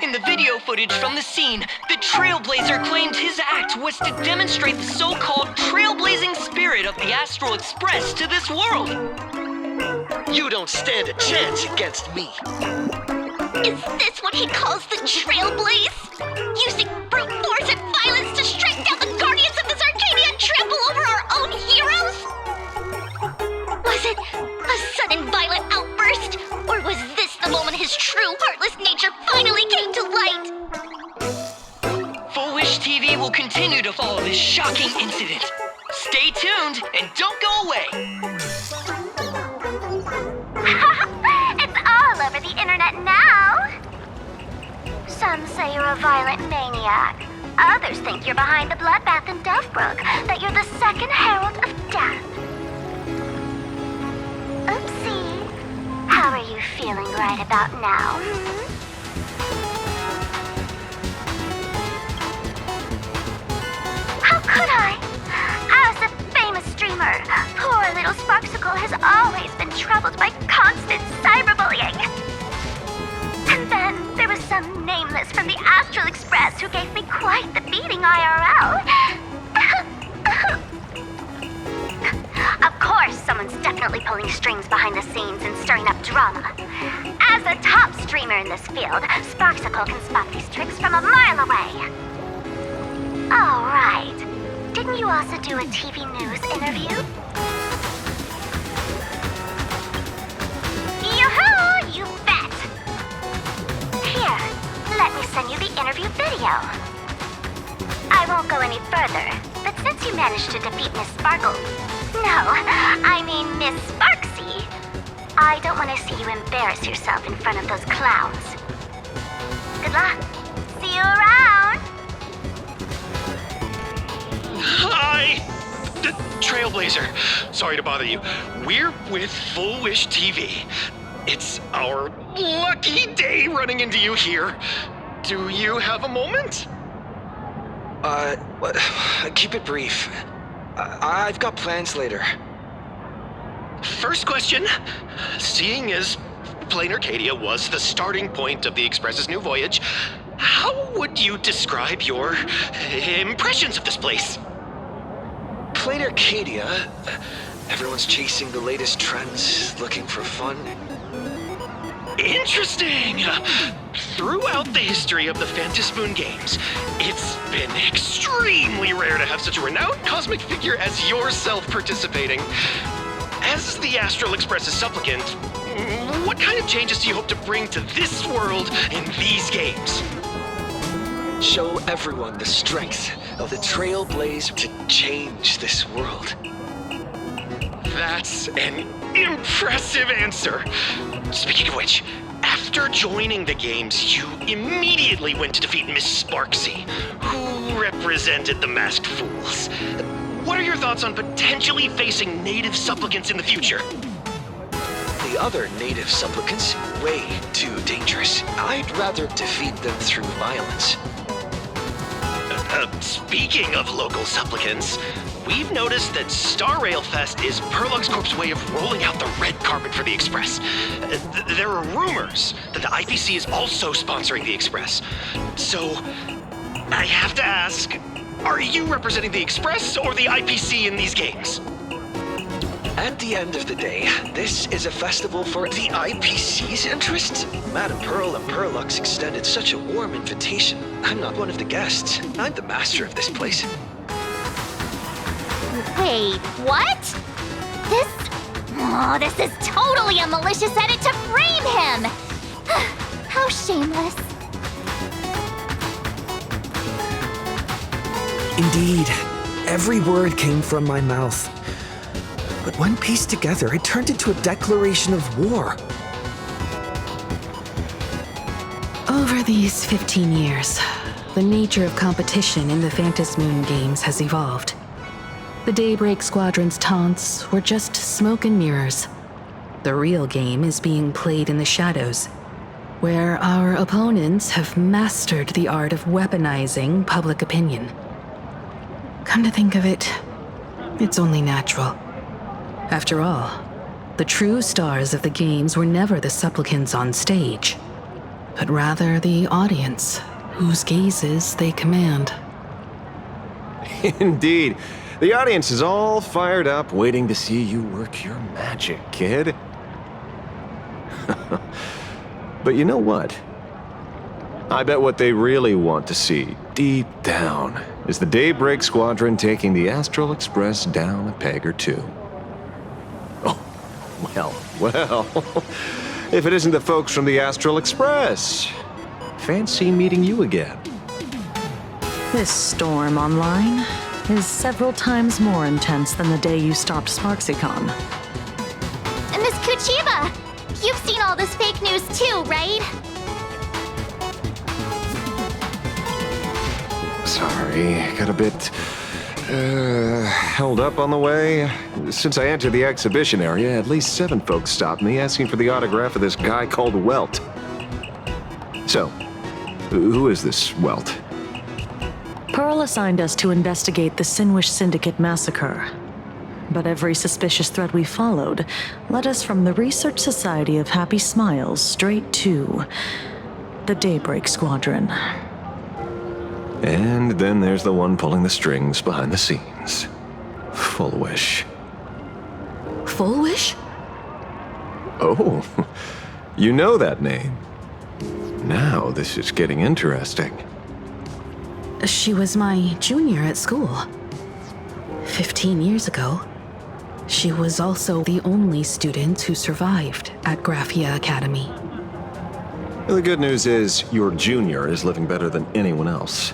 In the video footage from the scene, the Trailblazer claimed his act was to demonstrate the so-called trailblazing spirit of the Astral Express to this world. You don't stand a chance against me. Is this what he calls the Trailblaze? Using brute force and violence to strike down the guardians of this Arcadia and trample over our own heroes? Was it a sudden violent outburst? Or was this the moment his true heartless nature finally came to light? Full Wish TV will continue to follow this shocking incident. Stay tuned and don't go away. It's all over the internet now. Some say you're a violent maniac. Others think you're behind the bloodbath in Deathbrook, that you're the second herald of death. Oopsie. How are you feeling right about now, How could I? As a famous streamer, poor little Sparksicle has always been troubled by constant cyberbullying. And then there was some nameless Thomas from the Astral Express who gave me quite the beating IRL. Of course, someone's definitely pulling strings behind the scenes and stirring up drama. As a top streamer in this field, Sparksicle can spot these tricks from a mile away. Oh, right. Didn't you also do a TV news interview? Yoo-hoo! You bet! Here, let me send you the interview video. I won't go any further, but since you managed to defeat Miss Sparkle... No, I mean Miss Sparksy. I don't want to see you embarrass yourself in front of those clowns. Good luck. See you around! Hi! Trailblazer. Sorry to bother you. We're with Full Wish TV. It's our lucky day running into you here. Do you have a moment? Keep it brief. I've got plans later. First question. Seeing as Planarcadia was the starting point of the Express's new voyage, how would you describe your impressions of this place? Planarcadia? Everyone's chasing the latest trends, looking for fun. Interesting! Throughout the history of the Phantasmoon games, it's been extremely rare to have such a renowned cosmic figure as yourself participating. As the Astral Express's supplicant, what kind of changes do you hope to bring to this world in these games? Show everyone the strength of the Trailblazer to change this world. That's an impressive answer. Speaking of which, after joining the games, you immediately went to defeat Miss Sparksy, who represented the Masked Fools. What are your thoughts on potentially facing native supplicants in the future? The other native supplicants, way too dangerous. I'd rather defeat them through violence. Speaking of local supplicants, we've noticed that Star Rail Fest is Perlug's Corp's way of rolling out the red carpet for the Express. There are rumors that the IPC is also sponsoring the Express. So, I have to ask, are you representing the Express or the IPC in these games? At the end of the day, this is a festival for the IPC's interests. Madame Pearl and Perlux extended such a warm invitation. I'm not one of the guests. I'm the master of this place. Wait, what? This is totally a malicious edit to frame him! How shameless. Indeed, every word came from my mouth. But when pieced together, it turned into a declaration of war. Over these 15 years, the nature of competition in the Phantasmoon games has evolved. The Daybreak Squadron's taunts were just smoke and mirrors. The real game is being played in the shadows, where our opponents have mastered the art of weaponizing public opinion. Come to think of it, it's only natural. After all, the true stars of the games were never the supplicants on stage, but rather the audience, whose gazes they command. Indeed. The audience is all fired up, waiting to see you work your magic, kid. But you know what? I bet what they really want to see, deep down, is the Daybreak Squadron taking the Astral Express down a peg or two. Well, if it isn't the folks from the Astral Express. Fancy meeting you again. This storm online is several times more intense than the day you stopped SparksyCon. Miss Kuchiba, you've seen all this fake news too, right? Sorry, got a bit held up on the way. Since I entered the exhibition area, at least 7 folks stopped me asking for the autograph of this guy called Welt. So, who is this Welt? Pearl assigned us to investigate the Sinwish Syndicate massacre. But every suspicious thread we followed led us from the Research Society of Happy Smiles straight to the Daybreak Squadron. And then there's the one pulling the strings behind the scenes. Full Wish. Full Wish? Oh, you know that name. Now this is getting interesting. She was my junior at school. 15 years ago. She was also the only student who survived at Graphia Academy. The good news is your junior is living better than anyone else.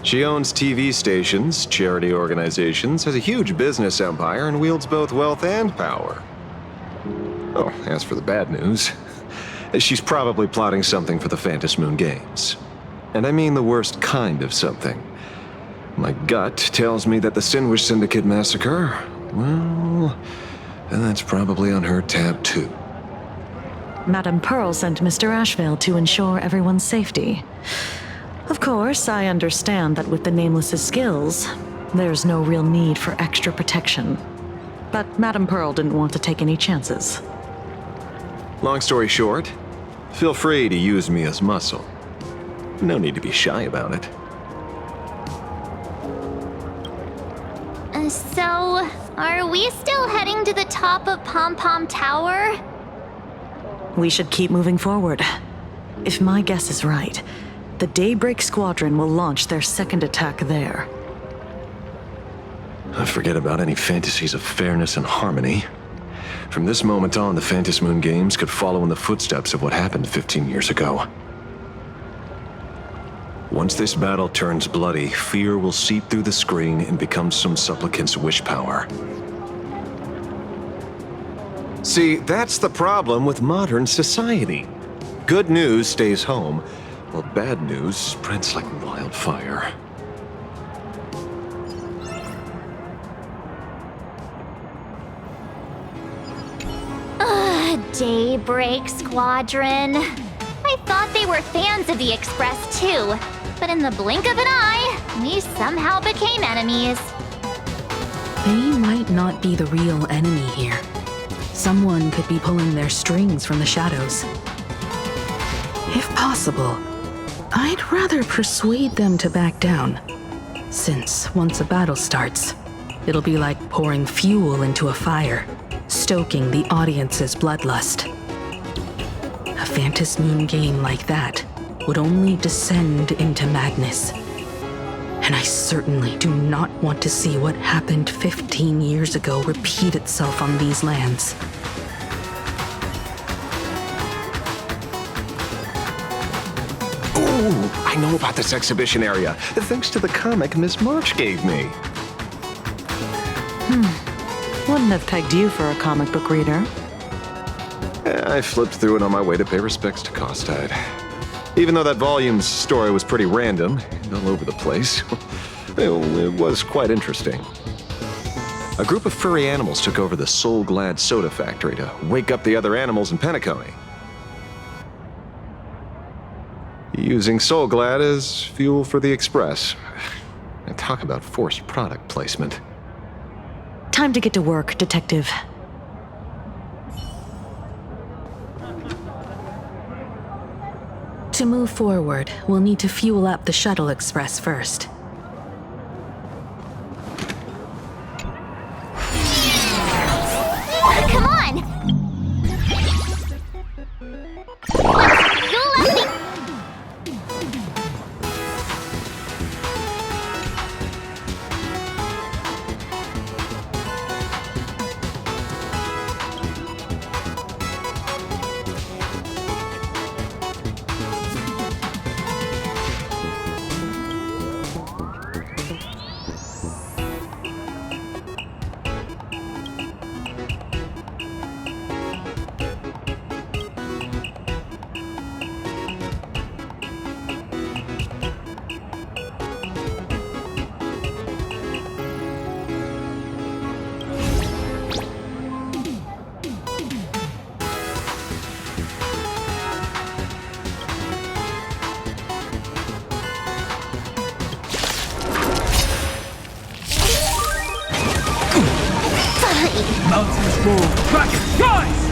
She owns TV stations, charity organizations, has a huge business empire, and wields both wealth and power. Oh, as for the bad news, she's probably plotting something for the Phantom Moon Games. And I mean the worst kind of something. My gut tells me that the Sinwish Syndicate massacre, well, that's probably on her tab too. Madame Pearl sent Mr. Ashvale to ensure everyone's safety. Of course, I understand that with the Nameless's skills, there's no real need for extra protection. But Madame Pearl didn't want to take any chances. Long story short, feel free to use me as muscle. No need to be shy about it. So, are we still heading to the top of Pom Pom Tower? We should keep moving forward. If my guess is right, the Daybreak Squadron will launch their second attack there. Forget about any fantasies of fairness and harmony. From this moment on, the Phantom Moon Games could follow in the footsteps of what happened 15 years ago. Once this battle turns bloody, fear will seep through the screen and become some supplicant's wish power. See, that's the problem with modern society. Good news stays home, while bad news spreads like wildfire. Daybreak Squadron. I thought they were fans of the Express too, but in the blink of an eye, we somehow became enemies. They might not be the real enemy here. Someone could be pulling their strings from the shadows. If possible, I'd rather persuade them to back down, since once a battle starts, it'll be like pouring fuel into a fire, stoking the audience's bloodlust. A Phantom Moon game like that would only descend into madness. And I certainly do not want to see what happened 15 years ago repeat itself on these lands. Ooh, I know about this exhibition area, thanks to the comic Miss March gave me. Wouldn't have pegged you for a comic book reader. I flipped through it on my way to pay respects to Costide. Even though that volume's story was pretty random and all over the place, it was quite interesting. A group of furry animals took over the Soul Glad soda factory to wake up the other animals in Penacony. Using Soul Glad as fuel for the Express. And talk about forced product placement. Time to get to work, Detective. To move forward, we'll need to fuel up the Shuttle Express first. Come on! Let's fuel up the... Mountains move, Kraken rise!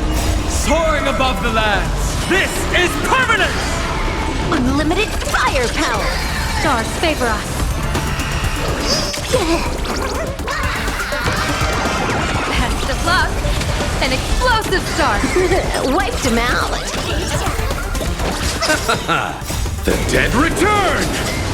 Soaring above the lands, this is permanence! Unlimited firepower! Stars favor us. Best of luck. An explosive start. Wiped him out. The dead return!